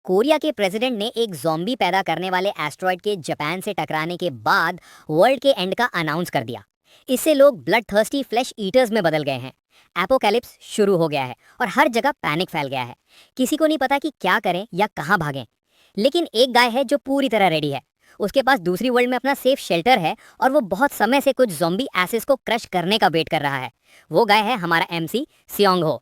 Korea के president ने एक ज़ॉम्बी पैदा करने वाले एस्ट्रॉयड के जापान से टकराने के बाद वर्ल्ड के एंड का अनाउंस कर दिया। इससे लोग ब्लड थर्स्टी फ्लैश ईटर्स में बदल गए हैं। एपोकैलिप्स शुरू हो गया है और हर जगह पैनिक फैल गया है। किसी को नहीं पता कि क्या करें या कहाँ भागें। लेकिन एक गाय है जो पूरी तरह रेडी है। उसके पास दूसरी वर्ल्ड में अपना सेफ शेल्टर है और वो बहुत समय से कुछ ज़ॉम्बी एसिस को क्रश करने का वेट कर रहा है। वो गाय है हमारा एमसी सियोंग हो।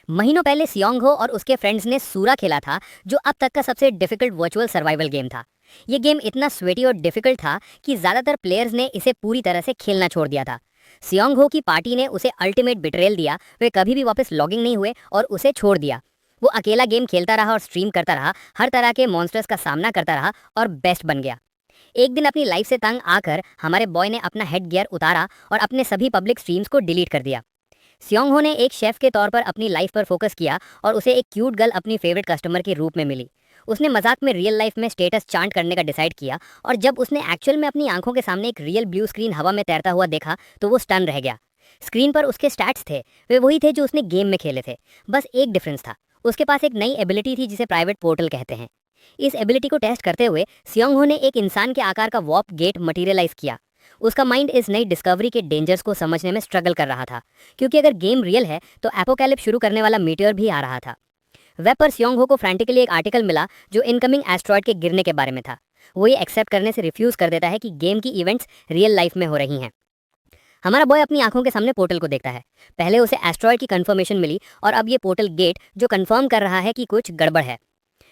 महीनों पहले सियोंग हो और उसके फ्रेंड्स ने सूरा खेला था, जो अब तक का सबसे डिफिकल्ट वर्चुअल सर्वाइवल गेम था। ये गेम इतना स्वेटी और डिफिकल्ट था कि ज़्यादातर प्लेयर्स ने इसे पूरी तरह से खेलना छोड़ दिया था। सियोंग हो की पार्टी ने उसे अल्टीमेट बिट्रेल दिया। वे कभी भी वापस लॉगिंग नहीं हुए और उसे छोड़ दिया। वो अकेला गेम खेलता रहा और स्ट्रीम करता रहा, हर तरह के मॉन्स्टर्स का सामना करता रहा और बेस्ट बन गया। एक दिन अपनी लाइफ से तंग आकर हमारे बॉय ने अपना हेड गियर उतारा और अपने सभी पब्लिक स्ट्रीम्स को डिलीट कर दिया। सियोंग हो ने एक शेफ के तौर पर अपनी लाइफ पर फोकस किया और उसे एक क्यूट गर्ल अपनी फेवरेट कस्टमर के रूप में मिली। उसने मजाक में रियल लाइफ में स्टेटस चांट करने का डिसाइड किया और जब उसने एक्चुअल में अपनी आंखों के सामने एक रियल ब्लू स्क्रीन हवा में तैरता हुआ देखा तो वो स्टन रह गया। स्क्रीन पर उसके स्टैट्स थे, वे वही थे जो उसने गेम में खेले थे। बस एक डिफरेंस था, उसके पास एक नई एबिलिटी थी जिसे प्राइवेट पोर्टल कहते हैं। इस एबिलिटी को टेस्ट करते हुए सियोंग हो ने एक इंसान के आकार का वॉर्प गेट मटीरियलाइज किया। उसका माइंड इस नई डिस्कवरी के डेंजर्स को समझने में स्ट्रगल कर रहा था, क्योंकि अगर गेम रियल है तो एपोकैलिप्स शुरू करने वाला मीटियोर भी आ रहा था। वेब पर सियोंग हो को फ्रैंटिकली एक आर्टिकल मिला जो इनकमिंग एस्ट्रॉयड के गिरने के बारे में था। वो ये एक्सेप्ट करने से रिफ्यूज कर देता है कि गेम की इवेंट्स रियल लाइफ में हो रही हैं। हमारा बॉय अपनी आंखों के सामने पोर्टल को देखता है। पहले उसे एस्ट्रॉयड की कंफर्मेशन मिली और अब ये पोर्टल गेट जो कंफर्म कर रहा है कि कुछ गड़बड़ है।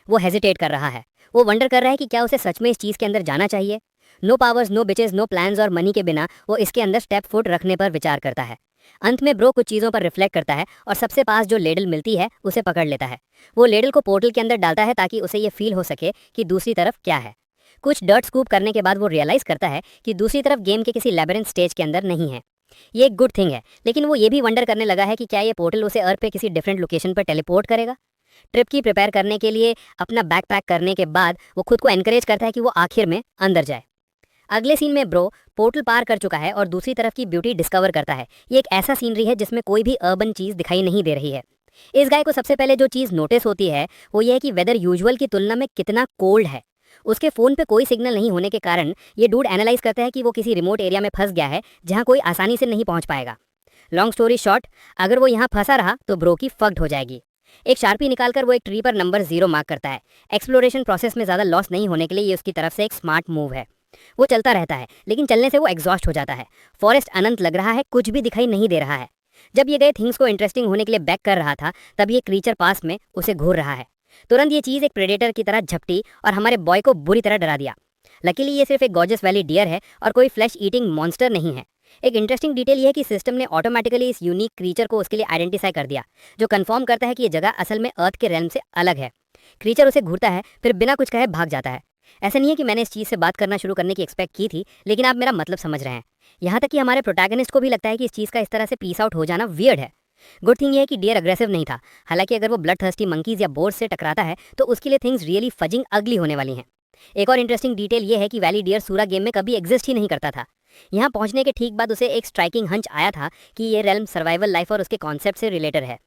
वो हेजिटेट कर रहा है। वो वंडर कर रहा है कि क्या उसे सच में इस चीज़ के अंदर जाना चाहिए। No powers, no bitches, no plans और मनी के बिना वो इसके अंदर स्टेप फुट रखने पर विचार करता है। अंत में ब्रो कुछ चीज़ों पर रिफ्लेक्ट करता है और सबसे पास जो लेडल मिलती है उसे पकड़ लेता है। वो लेडल को पोर्टल के अंदर डालता है ताकि उसे ये फील हो सके कि दूसरी तरफ क्या है। कुछ डर्ट स्कूप करने के बाद वो रियलाइज़ करता है कि दूसरी तरफ गेम के किसी लैबिरिंथ स्टेज के अंदर नहीं है। ये एक गुड थिंग है, लेकिन वो ये भी वंडर करने लगा है कि क्या ये पोर्टल उसे अर्थ पे किसी डिफरेंट लोकेशन पर टेलीपोर्ट करेगा। ट्रिप की प्रिपेयर करने के लिए अपना बैकपैक करने के बाद वो खुद को एनकरेज करता है कि वो आखिर में अंदर जाए। अगले सीन में ब्रो पोर्टल पार कर चुका है और दूसरी तरफ की ब्यूटी डिस्कवर करता है। ये एक ऐसा सीनरी है जिसमें कोई भी अर्बन चीज़ दिखाई नहीं दे रही है। इस गाय को सबसे पहले जो चीज़ नोटिस होती है वो ये है कि वेदर यूजुअल की तुलना में कितना कोल्ड है। उसके फ़ोन पे कोई सिग्नल नहीं होने के कारण ये डूड एनालाइज करता है कि वो किसी रिमोट एरिया में फंस गया है जहाँ कोई आसानी से नहीं पहुँच पाएगा। लॉन्ग स्टोरी शॉर्ट, अगर वो यहाँ फंसा रहा तो ब्रो की फक्ड हो जाएगी। एक शार्पी निकालकर वो एक ट्री पर नंबर 0 मार्क करता है। एक्सप्लोरेशन प्रोसेस में ज़्यादा लॉस नहीं होने के लिए ये उसकी तरफ से एक स्मार्ट मूव है। वो चलता रहता है, लेकिन चलने से वो एग्जॉस्ट हो जाता है। फॉरेस्ट अनंत लग रहा है, कुछ भी दिखाई नहीं दे रहा है। जब ये गए थिंग्स को इंटरेस्टिंग होने के लिए बैक कर रहा था तब ये क्रीचर पास में उसे घूर रहा है। तुरंत ये चीज़ एक प्रेडेटर की तरह झपटी और हमारे बॉय को बुरी तरह डरा दिया। लकीली ये सिर्फ एक गॉर्जियस वैली डियर है और कोई फ्लैश ईटिंग मॉन्स्टर नहीं है। एक इंटरेस्टिंग डिटेल ये है कि सिस्टम ने ऑटोमेटिकली इस यूनिक क्रीचर को उसके लिए आइडेंटिफाई कर दिया, जो कंफर्म करता है कि ये जगह असल में अर्थ के रेल्म से अलग है। क्रीचर उसे घूरता है, फिर बिना कुछ कहे भाग जाता है। ऐसा नहीं है कि मैंने इस चीज़ से बात करना शुरू करने की एक्सपेक्ट की थी, लेकिन आप मेरा मतलब समझ रहे हैं। यहाँ तक कि हमारे प्रोटैगनिस्ट को भी लगता है कि इस चीज़ का इस तरह से पीस आउट हो जाना वियर्ड है। गुड थिंग ये है कि डियर अग्रेसिव नहीं था। हालांकि अगर वो ब्लड थर्स्टी मंकीज या बोर्स से टकराता है तो उसके लिए थिंग्स रियली फजिंग अगली होने वाली हैं। एक और इंटरेस्टिंग डिटेल ये है कि वैली डियर सूरा गेम में कभी एग्जिस्ट ही नहीं करता था। यहाँ पहुँचने के ठीक बाद उसे एक स्ट्राइकिंग हंच आया था कि ये रेल्म सर्वाइवल लाइफ और उसके कॉन्सेप्ट से रिलेटेड है।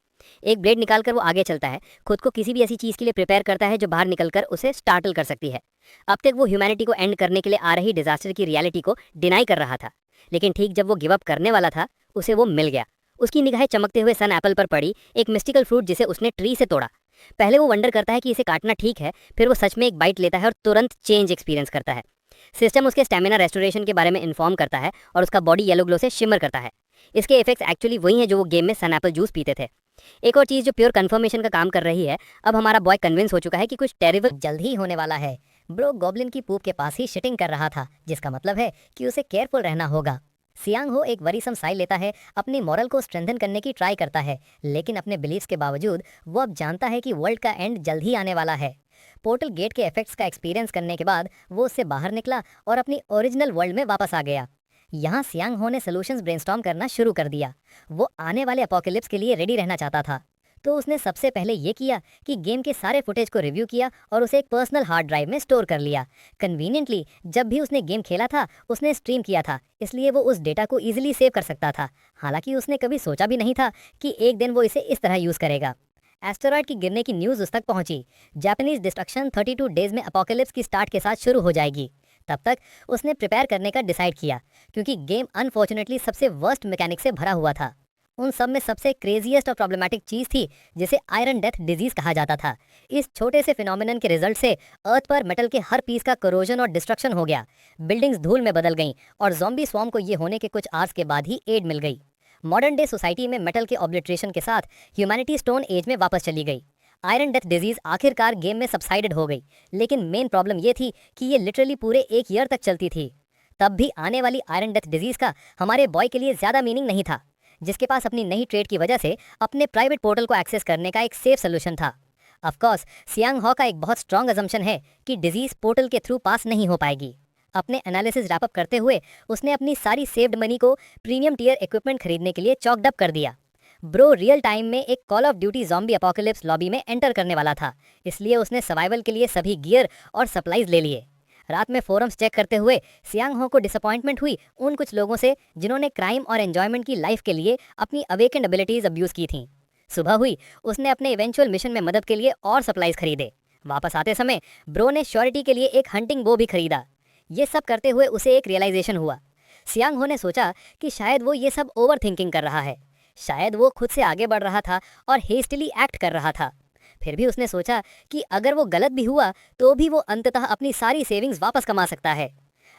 एक ब्लेड निकालकर वो आगे चलता है, खुद को किसी भी ऐसी चीज़ के लिए प्रिपेयर करता है जो बाहर निकलकर उसे स्टार्टल कर सकती है। अब तक वो ह्यूमैनिटी को एंड करने के लिए आ रही डिजास्टर की रियलिटी को डिनाई कर रहा था, लेकिन ठीक जब वो गिव अप करने वाला था उसे वो मिल गया। उसकी निगाहें चमकते हुए सन एप्पल पर पड़ी, एक मिस्टिकल फ्रूट जिसे उसने ट्री से तोड़ा। पहले वो वंडर करता है कि इसे काटना ठीक है, फिर वो सच में एक बाइट लेता है और तुरंत चेंज एक्सपीरियंस करता है। सिस्टम उसके स्टेमिना रेस्टोरेशन के बारे में इन्फॉर्म करता है और उसका बॉडी येलो ग्लो से शिमर करता है। इसके इफेक्ट्स एक्चुअली वही हैं जो वो गेम में सन एप्पल जूस पीते थे। एक और चीज़ जो प्योर कंफर्मेशन का काम कर रही है, अब हमारा बॉय कन्विंस हो चुका है कि कुछ टेरिबल जल्द ही होने वाला है। ब्रो गॉब्लिन की पूप के पास ही शिटिंग कर रहा था, जिसका मतलब है कि उसे केयरफुल रहना होगा। सियांग हो एक वरीसम साई लेता है, अपनी मॉरल को स्ट्रेंथन करने की ट्राई करता है, लेकिन अपने बिलीव्स के बावजूद वो अब जानता है कि वर्ल्ड का एंड जल्द ही आने वाला है। पोर्टल गेट के इफेक्ट्स का एक्सपीरियंस करने के बाद वो उससे बाहर निकला और अपनी ओरिजिनल वर्ल्ड में वापस आ गया। यहाँ सियांग हो ने सॉल्यूशंस ब्रेनस्टॉर्म करना शुरू कर दिया। वो आने वाले अपोकलिप्स के लिए रेडी रहना चाहता था। तो उसने सबसे पहले ये किया कि गेम के सारे फुटेज को रिव्यू किया और उसे एक पर्सनल हार्ड ड्राइव में स्टोर कर लिया। कन्वीनियंटली जब भी उसने गेम खेला था उसने स्ट्रीम किया था, इसलिए वो उस डेटा को ईजिली सेव कर सकता था। हालांकि उसने कभी सोचा भी नहीं था कि एक दिन वो इसे इस तरह यूज़ करेगा। एस्टेरॉयड की गिरने की न्यूज़ उस तक पहुंची। जापानीज डिस्ट्रक्शन 32 डेज में अपोकलिप्स की स्टार्ट के साथ शुरू हो जाएगी। तब तक उसने प्रिपेयर करने का डिसाइड किया, क्योंकि गेम अनफॉर्चुनेटली सबसे वर्स्ट मैकेनिक से भरा हुआ था। उन सब में सबसे क्रेजीएस्ट और प्रॉब्लमेटिक चीज़ थी जिसे आयरन डेथ डिजीज कहा जाता था। इस छोटे से फिनोमिनन के रिजल्ट से अर्थ पर मेटल के हर पीस का करोजन और डिस्ट्रक्शन हो गया। बिल्डिंग्स धूल में बदल गईं और ज़ॉम्बी स्वॉर्म को ये होने के कुछ आवर्स के बाद ही एड मिल गई। मॉडर्न डे सोसाइटी में मेटल के ऑब्लिट्रेशन के साथ ह्यूमैनिटी स्टोन एज में वापस चली गई। आयरन डेथ डिजीज आखिरकार गेम में सबसाइडेड हो गई, लेकिन मेन प्रॉब्लम ये थी कि ये लिटरली पूरे 1 ईयर तक चलती थी। तब भी आने वाली आयरन डेथ डिजीज का हमारे बॉय के लिए ज़्यादा मीनिंग नहीं था, जिसके पास अपनी नई ट्रेड की वजह से अपने प्राइवेट पोर्टल को एक्सेस करने का एक सेफ सोल्यूशन था। ऑफ कोर्स सियांग हो का एक बहुत स्ट्रॉन्ग अजम्पशन है कि डिजीज पोर्टल के थ्रू पास नहीं हो पाएगी। अपने एनालिसिस रैपअप करते हुए उसने अपनी सारी सेव्ड मनी को प्रीमियम टियर इक्विपमेंट खरीदने के लिए चॉकड अप कर दिया। ब्रो रियल टाइम में एक call of duty zombie apocalypse lobby में एंटर करने वाला था, इसलिए उसने सर्वाइवल के लिए सभी गियर और सप्लाईज ले लिए। रात में फोरम्स चेक करते हुए सियांग हो को डिसअपॉइंटमेंट हुई उन कुछ लोगों से जिन्होंने क्राइम और एंजॉयमेंट की लाइफ के लिए अपनी अवेकेंड एबिलिटीज अब्यूज़ की थीं। सुबह हुई, उसने अपने इवेंचुअल मिशन में मदद के लिए और सप्लाईज खरीदे। वापस आते समय ब्रो ने श्योरिटी के लिए एक हंटिंग बो भी खरीदा। ये सब करते हुए उसे एक रियलाइजेशन हुआ। सियांग हो ने सोचा कि शायद वो ये सब ओवर थिंकिंग कर रहा है, शायद वो खुद से आगे बढ़ रहा था और हेस्टिली एक्ट कर रहा था। फिर भी उसने सोचा कि अगर वो गलत भी हुआ तो भी वो अंततः अपनी सारी सेविंग्स वापस कमा सकता है।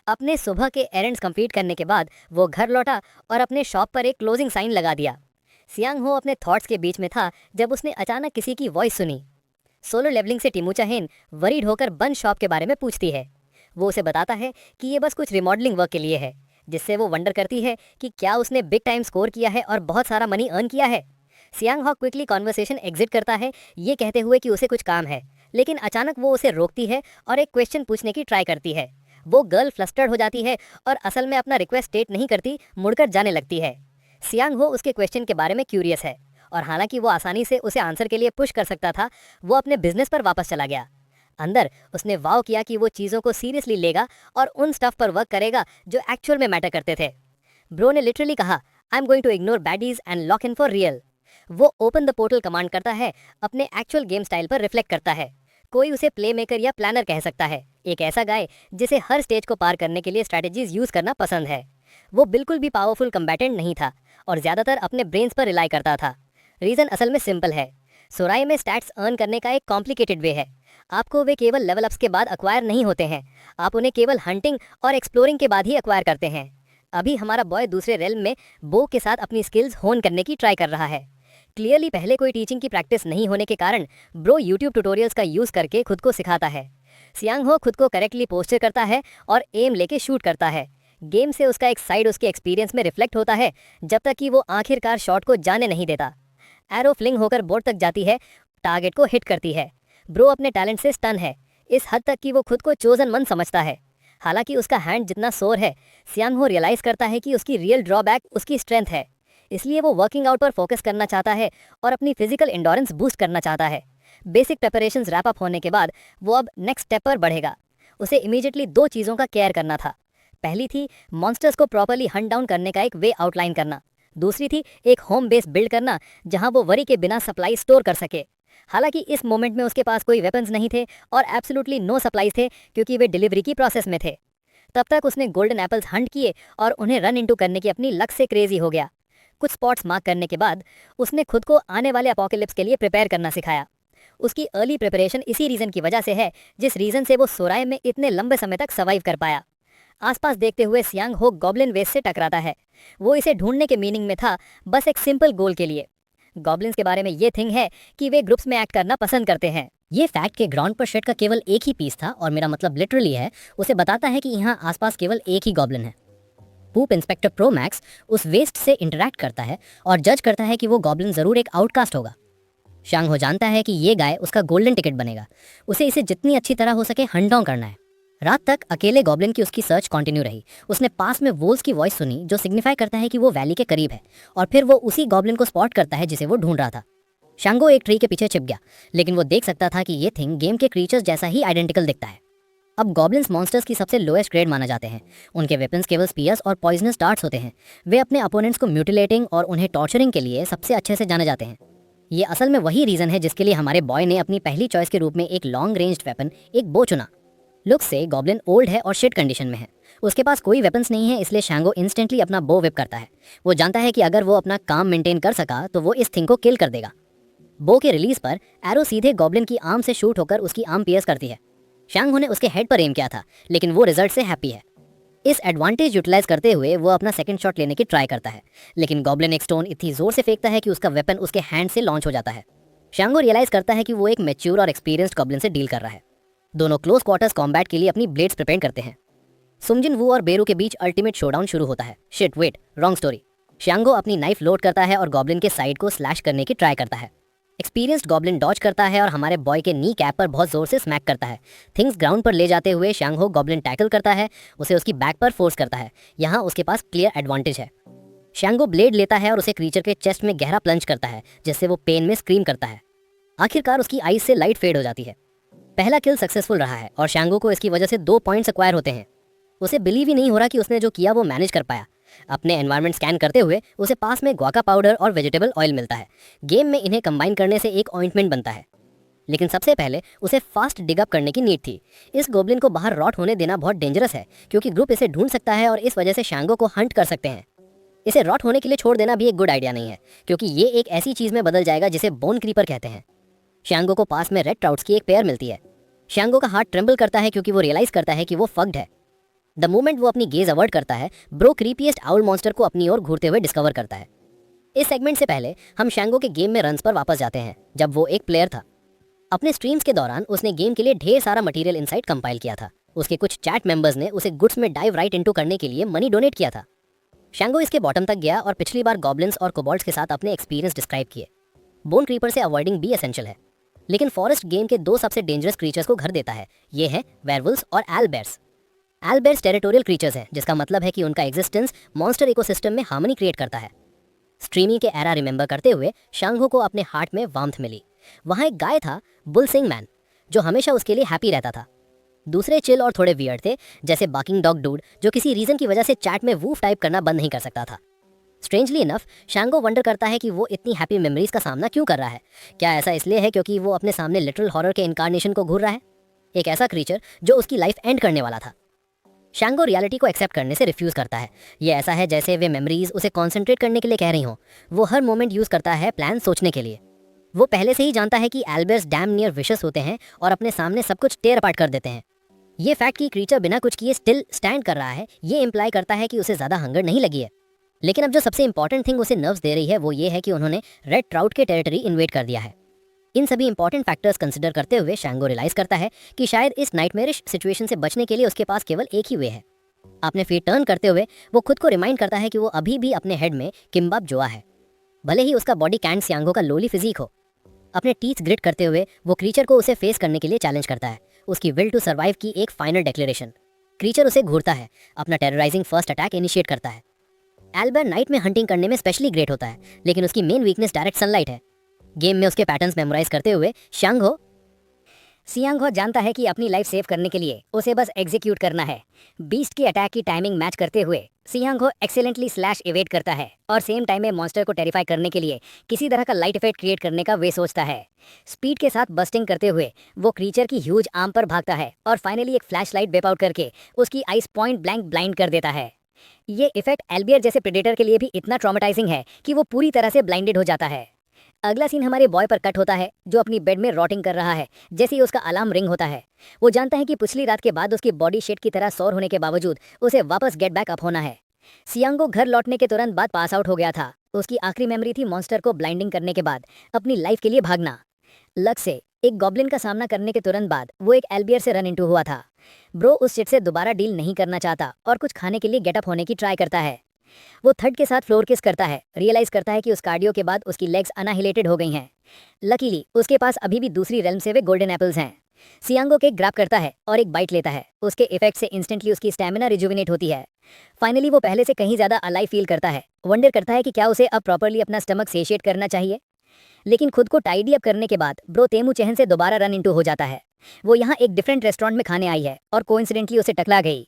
अपने सुबह के एरेंड्स कंप्लीट करने के बाद वो घर लौटा और अपने शॉप पर एक क्लोजिंग साइन लगा दिया। सियांग हो अपने थॉट्स के बीच में था जब उसने अचानक किसी की वॉइस सुनी। सोलो लेवलिंग से टिमू चाहेन वरीड होकर बंद शॉप के बारे में पूछती है। वो उसे बताता है कि ये बस कुछ रिमॉडलिंग वर्क के लिए है, जिससे वो वंडर करती है कि क्या उसने बिग टाइम स्कोर किया है और बहुत सारा मनी अर्न किया है। सियांग हो क्विकली कॉन्वर्सेशन एग्जिट करता है, ये कहते हुए कि उसे कुछ काम है, लेकिन अचानक वो उसे रोकती है और एक क्वेश्चन पूछने की ट्राई करती है। वो गर्ल फ्लस्टर्ड हो जाती है और असल में अपना रिक्वेस्ट स्टेट नहीं करती, मुड़कर जाने लगती है। सियांग हो उसके क्वेश्चन के बारे में क्यूरियस है और हालांकि वो आसानी से उसे आंसर के लिए पुश कर सकता था, वो अपने बिजनेस पर वापस चला गया। अंदर उसने वाव किया कि वो चीज़ों को सीरियसली लेगा और उन स्टफ पर वर्क करेगा जो एक्चुअल में मैटर करते थे। ब्रो ने लिटरली कहा, I am going to ignore baddies and lock in for real. वो ओपन द पोर्टल कमांड करता है, अपने एक्चुअल गेम स्टाइल पर रिफ्लेक्ट करता है। कोई उसे प्ले मेकर या प्लानर कह सकता है, एक ऐसा गाय जिसे हर स्टेज को पार करने के लिए स्ट्रैटेजीज यूज करना पसंद है। वो बिल्कुल भी पावरफुल कम्बैटेंट नहीं था और ज़्यादातर अपने ब्रेन्स पर रिलाई करता था। रीज़न असल में सिंपल है, सोराई में स्टैट्स अर्न करने का एक कॉम्प्लिकेटेड वे है। आपको वे केवल लेवल अप्स के बाद अक्वायर नहीं होते हैं, आप उन्हें केवल हंटिंग और एक्सप्लोरिंग के बाद ही अक्वायर करते हैं। अभी हमारा बॉय दूसरे रेल्म में बो के साथ अपनी स्किल्स होन करने की ट्राई कर रहा है। क्लियरली पहले कोई टीचिंग की प्रैक्टिस नहीं होने के कारण ब्रो यूट्यूब ट्यूटोरियल्स का यूज़ करके खुद को सिखाता है। सियांग हो खुद को करेक्टली पोस्चर करता है और एम लेके शूट करता है। गेम से उसका एक साइड उसके एक्सपीरियंस में रिफ्लेक्ट होता है, जब तक कि वो आखिरकार शॉट को जाने नहीं देता। एरो फ्लिंग होकर बोर्ड तक जाती है, टारगेट को हिट करती है। ब्रो अपने टैलेंट से स्टन है, इस हद तक कि वो खुद को चोजन मन समझता है। हालांकि उसका हैंड जितना सोर है, सियांग हो रियलाइज़ करता है कि उसकी रियल ड्रॉबैक उसकी स्ट्रेंथ है। इसलिए वो वर्किंग आउट पर फोकस करना चाहता है और अपनी फिजिकल इंडोरेंस बूस्ट करना चाहता है। बेसिक प्रेपरेशंस रैप अप होने के बाद वो अब नेक्स्ट स्टेप पर बढ़ेगा। उसे इमीडिएटली 2 चीज़ों का केयर करना था। पहली थी मॉन्स्टर्स को प्रॉपर्ली हंट डाउन करने का एक वे आउटलाइन करना। दूसरी थी एक होम बेस बिल्ड करना जहां वो वरी के बिना सप्लाई स्टोर कर सके। हालांकि इस मोमेंट में उसके पास कोई वेपन्स नहीं थे और एब्सोल्युटली नो सप्लाईज थे, क्योंकि वे डिलीवरी की प्रोसेस में थे। तब तक उसने गोल्डन एप्पल्स हंट किए और उन्हें रन इनटू करने की अपनी लक से क्रेजी हो गया। कुछ स्पॉट्स मार्क करने के बाद उसने खुद को आने वाले अपोकलिप्स के लिए प्रिपेयर करना सिखाया। उसकी अर्ली प्रिपरेशन इसी रीज़न की वजह से है जिस रीज़न से वो सोराय में इतने लंबे समय तक सर्वाइव कर पाया। आसपास देखते हुए सियांग हो गॉब्लिन वेस से टकराता है। वो इसे ढूंढने के मीनिंग में था, बस एक सिंपल गोल के लिए। गॉब्लिन्स के बारे में ये थिंग है कि वे ग्रुप्स में एक्ट करना पसंद करते हैं। ये फैक्ट के ग्राउंड पर शेड का केवल एक ही पीस था और मेरा मतलब लिटरली है, उसे बताता है कि यहाँ आसपास केवल एक ही गॉब्लिन है। पूप इंस्पेक्टर प्रो मैक्स उस वेस्ट से इंटरैक्ट करता है और जज करता है कि वो गॉब्लिन ज़रूर एक आउटकास्ट होगा। शांग हो जानता है कि ये गाय उसका गोल्डन टिकट बनेगा, उसे इसे जितनी अच्छी तरह हो सके हंट डाउन करना है। रात तक अकेले गॉब्लिन की उसकी सर्च कंटिन्यू रही। उसने पास में वोल्स की वॉइस सुनी जो सिग्निफाई करता है कि वो वैली के करीब है, और फिर वो उसी गॉब्लिन को स्पॉट करता है जिसे वो ढूंढ रहा था। शांगो एक ट्री के पीछे छिप गया, लेकिन वो देख सकता था कि ये थिंग गेम के क्रीचर्स जैसा ही आइडेंटिकल दिखता है। अब गॉब्लिन्स मॉन्स्टर्स की सबसे लोएस्ट ग्रेड माना जाते हैं। उनके वेपन्स केवल स्पीयर्स और पॉइजनस डार्ट्स होते हैं। वे अपने अपोनेंट्स को म्यूटिलेटिंग और उन्हें टॉर्चरिंग के लिए सबसे अच्छे से जाने जाते हैं। ये असल में वही रीजन है जिसके लिए हमारे बॉय ने अपनी पहली चॉइस के रूप में एक लॉन्ग रेंज्ड वेपन, एक बो चुना। लुक से गॉब्लिन ओल्ड है और शिट कंडीशन में है। उसके पास कोई वेपन्स नहीं है, इसलिए शांगो इंस्टेंटली अपना बो व्हिप करता है। वो जानता है कि अगर वो अपना काम मेंटेन कर सका तो वो इस थिंग को किल कर देगा। बो के रिलीज पर एरो सीधे गॉब्लिन की आर्म से शूट होकर उसकी आर्म पियर्स करती है। शांगो ने उसके हेड पर एम किया था, लेकिन वो रिजल्ट से हैप्पी है। इस एडवांटेज यूटिलाइज करते हुए वो अपना सेकंड शॉट लेने की ट्राई करता है, लेकिन गॉब्लिन एक स्टोन इतनी जोर से फेंकता है कि उसका वेपन उसके हैंड से लॉन्च हो जाता है। शांगो रियलाइज करता है कि वो एक मैच्योर और एक्सपीरियंस्ड गॉब्लिन से डील कर रहा है। दोनों क्लोज क्वार्टर्स कॉम्बैट के लिए अपनी ब्लेड्स प्रिपेयर करते हैं। सुमजिन वू और बेरू के बीच अल्टीमेट शोडाउन शुरू होता है। Shit wait, wrong story. Shango अपनी नाइफ लोड करता है और गॉब्लिन के साइड को स्लैश करने की ट्राई करता है। एक्सपीरियंस्ड गॉब्लिन डॉज करता है और हमारे बॉय के नी कैप पर बहुत जोर से स्मैक करता है। थिंग्स ग्राउंड पर ले जाते हुए शांगो गॉब्लिन टैकल करता है, उसे उसकी बैक पर फोर्स करता है। यहाँ उसके पास क्लियर एडवांटेज है। शांगो ब्लेड लेता है और उसे क्रीचर के चेस्ट में गहरा प्लंज करता है, जिससे वो पेन में स्क्रीम करता है। आखिरकार उसकी आईज से लाइट फेड हो जाती है। पहला किल सक्सेसफुल रहा है और शांगो को इसकी वजह से 2 पॉइंट्स एक्वायर होते हैं। उसे बिलीव ही नहीं हो रहा कि उसने जो किया वो मैनेज कर पाया। अपने एनवायरनमेंट स्कैन करते हुए उसे पास में ग्वाका पाउडर और वेजिटेबल ऑयल मिलता है। गेम में इन्हें कंबाइन करने से एक ऑइंटमेंट बनता है, लेकिन सबसे पहले उसे फास्ट डिग अप करने की नीड थी। इस गोब्लिन को बाहर रॉट होने देना बहुत डेंजरस है, क्योंकि ग्रुप इसे ढूंढ सकता है और इस वजह से शांगो को हंट कर सकते हैं। इसे रॉट होने के लिए छोड़ देना भी एक गुड आइडिया नहीं है, क्योंकि ये एक ऐसी चीज में बदल जाएगा जिसे बोन क्रीपर कहते हैं। शांगो को पास में रेड ट्राउट्स की एक पेयर मिलती है। शांगो का हार्ट ट्रेंबल करता है क्योंकि वो रियलाइज करता है कि वो फक्ड है। द मोमेंट वो अपनी गेज अवॉइड करता है, ब्रो क्रीपीएस्ट आउल मॉन्स्टर को अपनी ओर घूरते हुए डिस्कवर करता है। इस सेगमेंट से पहले हम शांगो के गेम में रन्स पर वापस जाते हैं, जब वो एक प्लेयर था। अपने स्ट्रीम्स के दौरान उसने गेम के लिए ढेर सारा मटेरियल इनसाइट कंपाइल किया था। उसके कुछ चैट मेंबर्स ने उसे गुड्स में डाइव राइट इनटू करने के लिए मनी डोनेट किया था। शांगो इसके बॉटम तक गया और पिछली बार गॉब्लिन्स और कोबॉल्ट्स के साथ अपने एक्सपीरियंस डिस्क्राइब किए। बोन क्रीपर से अवॉइडिंग भी एसेंशियल है, लेकिन फॉरेस्ट गेम के 2 सबसे डेंजरस क्रीचर्स को घर देता है। ये हैं वेयरवुल्व्स और एलबेर्स। एलबेर्स टेरिटोरियल क्रीचर्स हैं, जिसका मतलब है कि उनका एग्जिस्टेंस मॉन्स्टर इकोसिस्टम में हार्मनी क्रिएट करता है। स्ट्रीमी के एरा रिमेंबर करते हुए शांगो को अपने हार्ट में वार्मथ मिली। वहाँ एक गाय था, बुल सिंग मैन, जो हमेशा उसके लिए हैप्पी रहता था। दूसरे चिल और थोड़े वियर्ड थे, जैसे बाकिंग डॉग डूड, जो किसी रीजन की वजह से चैट में वूफ टाइप करना बंद नहीं कर सकता था। स्ट्रेंजली इनफ शांगो वंडर करता है कि वो इतनी हैप्पी मेमोरीज का सामना क्यों कर रहा है। क्या ऐसा इसलिए है क्योंकि वो अपने सामने लिटरल हॉरर के इनकारनेशन को घूर रहा है, एक ऐसा क्रीचर जो उसकी लाइफ एंड करने वाला था। शांगो रियलिटी को एक्सेप्ट करने से रिफ्यूज करता है। ये ऐसा है जैसे वे मेमोरीज उसे कॉन्सेंट्रेट करने के लिए कह रही हों। वो हर मोमेंट यूज करता है प्लान सोचने के लिए। वो पहले से ही जानता है कि एल्बर्स डैम नियर विशस होते हैं और अपने सामने सब कुछ टेयर अपार्ट कर देते हैं। ये फैक्ट कि क्रीचर बिना कुछ किए स्टिल स्टैंड कर रहा है, ये इंप्लाई करता है कि उसे ज्यादा हंगर नहीं लगी है। लेकिन अब जो सबसे इंपॉर्टेंट थिंग उसे नर्व्स दे रही है वो ये है कि उन्होंने रेड ट्राउट के टेरिटरी इन्वेड कर दिया है। इन सभी इंपॉर्टेंट फैक्टर्स कंसिडर करते हुए शांगो रियलाइज करता है कि शायद इस नाइटमेरिश सिचुएशन से बचने के लिए उसके पास केवल एक ही वे है। अपने फीट टर्न करते हुए वो खुद को रिमाइंड करता है कि वो अभी भी अपने हेड में किम्बाब जोआ है, भले ही उसका बॉडी कैंट सियांगो का लोली फिजिक हो। अपने टीथ ग्रिट करते हुए वो क्रीचर को उसे फेस करने के लिए चैलेंज करता है, उसकी विल टू सर्वाइव की एक फाइनल डिक्लेरेशन। क्रीचर उसे घूरता है, अपना टेरराइजिंग फर्स्ट अटैक इनिशिएट करता है। एल्बर नाइट में हंटिंग करने में स्पेशली ग्रेट होता है, लेकिन उसकी मेन वीकनेस डायरेक्ट सनलाइट है। गेम में उसके पैटर्न्स मेमोराइज करते हुए सियांगो जानता है कि अपनी लाइफ सेव करने के लिए उसे बस एग्जीक्यूट करना है। बीस्ट की अटैक की टाइमिंग मैच करते हुए सियांगो एक्सेलेंटली स्लैश इवेट करता है और सेम टाइम में मॉन्स्टर को टेरिफाई करने के लिए किसी तरह का लाइट इफेक्ट क्रिएट करने का वे सोचता है। स्पीड के साथ बस्टिंग करते हुए वो क्रीचर की ह्यूज आर्म पर भागता है और फाइनली एक फ्लैश लाइट वेप आउट करके उसकी आइस पॉइंट ब्लैंक ब्लाइंड कर देता है। ये इफेक्ट एल्बियर जैसे प्रेडेटर के लिए भी इतना ट्रॉमेटाइजिंग है कि वो पूरी तरह से ब्लाइंडेड हो जाता है। अगला सीन हमारे बॉय पर कट होता है, जो अपनी बेड में रॉटिंग कर रहा है। जैसे ही उसका अलार्म रिंग होता है, वो जानता है कि पिछली रात के बाद उसकी बॉडी शेड की तरह सौर होने के बावजूद उसे वापस गेट बैक अप होना है। सियांगो घर लौटने के तुरंत बाद पास आउट हो गया था। उसकी आखिरी मेमोरी थी मॉन्स्टर को ब्लाइंडिंग करने के बाद अपनी लाइफ के लिए भागना। लक से एक गॉब्लिन का सामना करने के तुरंत बाद वो एक एल्बियर से रन इनटू हुआ था। ब्रो उस शिट से दोबारा डील नहीं करना चाहता और कुछ खाने के लिए गेटअप होने की ट्राई करता है। वो थर्ड के साथ फ्लोर किस करता है, रियलाइज करता है कि उस कार्डियो के बाद उसकी लेग्स अनाहिलेटेड हो गई हैं। लकीली उसके पास अभी भी दूसरी रेल्म से वे गोल्डन एप्पल्स हैं। सियांगो केक ग्रैब करता है और एक बाइट लेता है। उसके इफेक्ट से इंस्टेंटली उसकी स्टैमिना रिजुविनेट होती है। फाइनली वो पहले से कहीं ज्यादा अलाइव फील करता है। वंडर करता है कि क्या उसे अब प्रॉपर्ली अपना स्टमक सेशिएट करना चाहिए। लेकिन खुद को टाइडी अप करने के बाद ब्रो तेमू चेहन से दोबारा रन इनटू हो जाता है। वो यहाँ एक डिफरेंट रेस्टोरेंट में खाने आई है और कोइंसिडेंटली उसे टकला गई।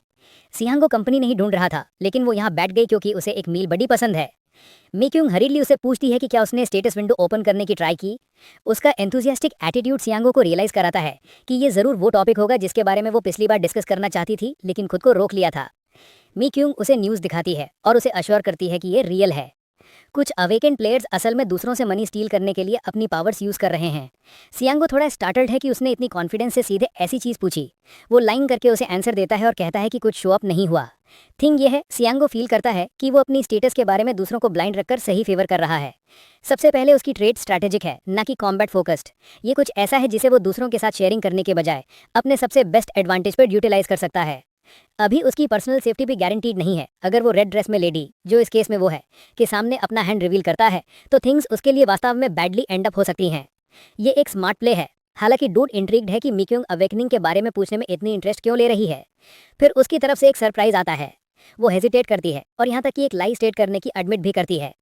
सियांगो कंपनी नहीं ढूंढ रहा था, लेकिन वो यहाँ बैठ गई क्योंकि उसे एक मील बड़ी पसंद है। मीक्यूंग हरीडली उसे पूछती है कि क्या उसने स्टेटस विंडो ओपन करने की ट्राई की। उसका एंथुसियास्टिक एटीट्यूड सियांगो को रियलाइज कराता है कि ये जरूर वो टॉपिक होगा जिसके बारे में वो पिछली बार डिस्कस करना चाहती थी, लेकिन खुद को रोक लिया था। मीक्यूंग उसे न्यूज़ दिखाती है और उसे अश्योर करती है कि ये रियल है। कुछ अवेकेंड प्लेयर्स असल में दूसरों से मनी स्टील करने के लिए अपनी पावर्स यूज कर रहे हैं। सियांगो थोड़ा स्टार्टल्ड है कि उसने इतनी कॉन्फिडेंस से सीधे ऐसी चीज पूछी। वो लाइन करके उसे आंसर देता है और कहता है कि कुछ शो अप नहीं हुआ। थिंग ये है, सियांगो फील करता है कि वो अपनी स्टेटस के बारे में दूसरों को ब्लाइंड रखकर सही फेवर कर रहा है। सबसे पहले उसकी ट्रेड स्ट्रैटेजिक है, ना कि कॉम्बैट फोकस्ड। ये कुछ ऐसा है जिसे वो दूसरों के साथ शेयरिंग करने के बजाय अपने सबसे बेस्ट एडवांटेज पर यूटिलाइज कर सकता है। अभी उसकी पर्सनल सेफ्टी भी गारंटीड नहीं है। अगर वो रेड ड्रेस में लेडी, जो इस केस में वो है, के सामने अपना हैंड रिवील करता है तो थिंग्स उसके लिए वास्तव में बैडली एंड अप हो सकती हैं। ये एक स्मार्ट प्ले है। हालांकि डूड इंट्रिग्ड है कि मीक्यूंग अवेकनिंग के बारे में पूछने में इतनी इंटरेस्ट क्यों ले रही है। फिर उसकी तरफ से एक सरप्राइज आता है। वो हेजिटेट करती है और यहाँ तक कि एक लाई स्टेट करने की एडमिट भी करती है।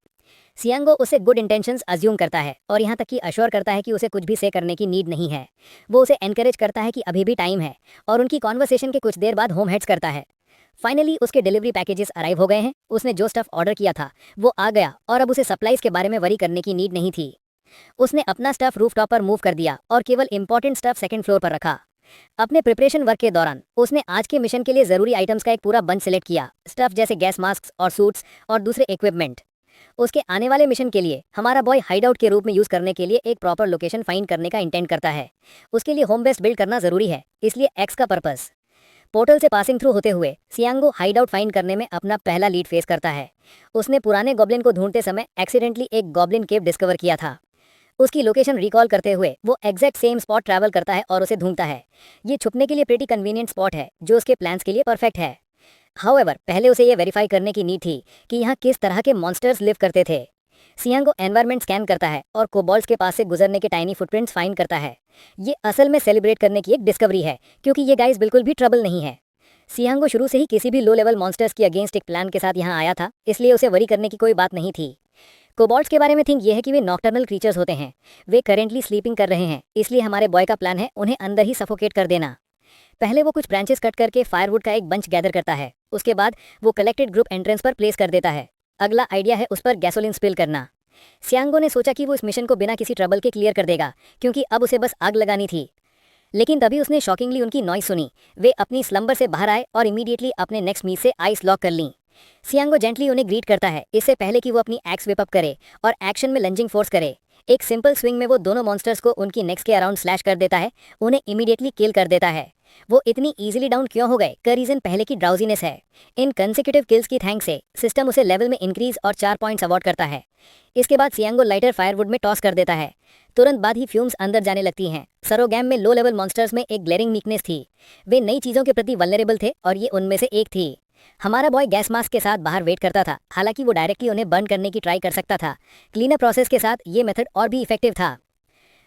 सियांगो उसे गुड इंटेंशंस अज्यूम करता है और यहाँ तक कि अश्योर करता है कि उसे कुछ भी से करने की नीड नहीं है। वो उसे एनकरेज करता है कि अभी भी टाइम है और उनकी कॉन्वर्सेशन के कुछ देर बाद होम हेड्स करता है। फाइनली उसके डिलीवरी पैकेजेस अराइव हो गए हैं। उसने जो स्टफ ऑर्डर किया था वो आ गया और अब उसे सप्लाईज के बारे में वरी करने की नीड नहीं थी। उसने अपना स्टफ रूफटॉप पर मूव कर दिया और केवल इंपॉर्टेंट स्टफ सेकंड फ्लोर पर रखा। अपने प्रिपरेशन वर्क के दौरान उसने आज के मिशन के लिए जरूरी आइटम्स का एक पूरा बंच सिलेक्ट किया, स्टफ जैसे गैस मास्क और सूट्स और दूसरे इक्विपमेंट। उसके आने वाले मिशन के लिए हमारा बॉय हाइड आउट के रूप में यूज करने के लिए एक प्रॉपर लोकेशन फाइंड करने का इंटेंट करता है। उसके लिए होम बेस बिल्ड करना जरूरी है, इसलिए एक्स का पर्पस। पोर्टल से पासिंग थ्रू होते हुए सियांगो हाइड आउट फाइंड करने में अपना पहला लीड फेस करता है। उसने पुराने गॉब्लिन को ढूंढते समय एक्सीडेंटली एक गॉब्लिन केव डिस्कवर किया था। उसकी लोकेशन रिकॉल करते हुए वो एग्जैक्ट सेम स्पॉट ट्रैवल करता है और उसे ढूंढता है। ये छुपने के लिए प्रीटी कन्वीनियंट स्पॉट है जो उसके प्लान्स के लिए परफेक्ट है। हाउएवर पहले उसे ये वेरीफाई करने की नीड थी कि यहाँ किस तरह के मॉन्स्टर्स लिव करते थे। सियांगो एनवायरनमेंट स्कैन करता है और कोबॉल्स के पास से गुजरने के टाइनी फुटप्रिंट्स फाइंड करता है। ये असल में सेलिब्रेट करने की एक डिस्कवरी है क्योंकि ये गाइस बिल्कुल भी ट्रबल नहीं है। सियांगो शुरू से ही किसी भी लो लेवल मॉन्स्टर्स की अगेंस्ट एक प्लान के साथ यहाँ आया था, इसलिए उसे वरी करने की कोई बात नहीं थी। कोबॉल्ट्स के बारे में थिंक ये है कि वे नॉक्टर्नल क्रीचर्स होते हैं। वे करेंटली स्लीपिंग कर रहे हैं, इसलिए हमारे बॉय का प्लान है उन्हें अंदर ही सफोकेट कर देना। पहले वो कुछ ब्रांचेस कट करके फायरवुड का एक बंच गैदर करता है। उसके बाद वो कलेक्टेड ग्रुप एंट्रेंस पर प्लेस कर देता है। अगला आइडिया है उस पर गैसोलिन स्पिल करना। सियांगो ने सोचा कि वो इस मिशन को बिना किसी ट्रबल के क्लियर कर देगा क्योंकि अब उसे बस आग लगानी थी। लेकिन तभी उसने शॉकिंगली उनकी नॉइस सुनी। वे अपनी स्लंबर से बाहर आए और इमीडिएटली अपने नेक्स्ट मीट से आइस लॉक कर लीं। सियांगो जेंटली उन्हें ग्रीट करता है, इससे पहले कि वो अपनी एक्स विप अप करे और एक्शन में लंजिंग फोर्स करे। एक सिंपल स्विंग में वो दोनों मॉन्स्टर्स को उनकी नेक्स के अराउंड स्लैश कर देता है, उन्हें इमीडिएटली किल कर देता है। वो इतनी इजीली डाउन क्यों हो गए? का रीजन पहले की ड्राउजीनेस है। इन कंसेक्यूटिव किल्स की थैंक्स से सिस्टम उसे लेवल में इंक्रीज और 4 पॉइंट्स अवार्ड करता है। इसके बाद सियांगो लाइटर फायरवुड में टॉस कर देता है। तुरंत बाद ही फ्यूम्स अंदर जाने लगती हैं। सरोगैम में लो लेवल मॉन्स्टर्स में एक ग्लेरिंग वीकनेस थी। वे नई चीजों के प्रति वल्नरेबल थे और ये उनमें से एक थी। हमारा बॉय गैस मास्क के साथ बाहर वेट करता था। हालांकि वो डायरेक्टली उन्हें बर्न करने की ट्राई कर सकता था, क्लीनअप प्रोसेस के साथ ये मेथड और भी इफेक्टिव था।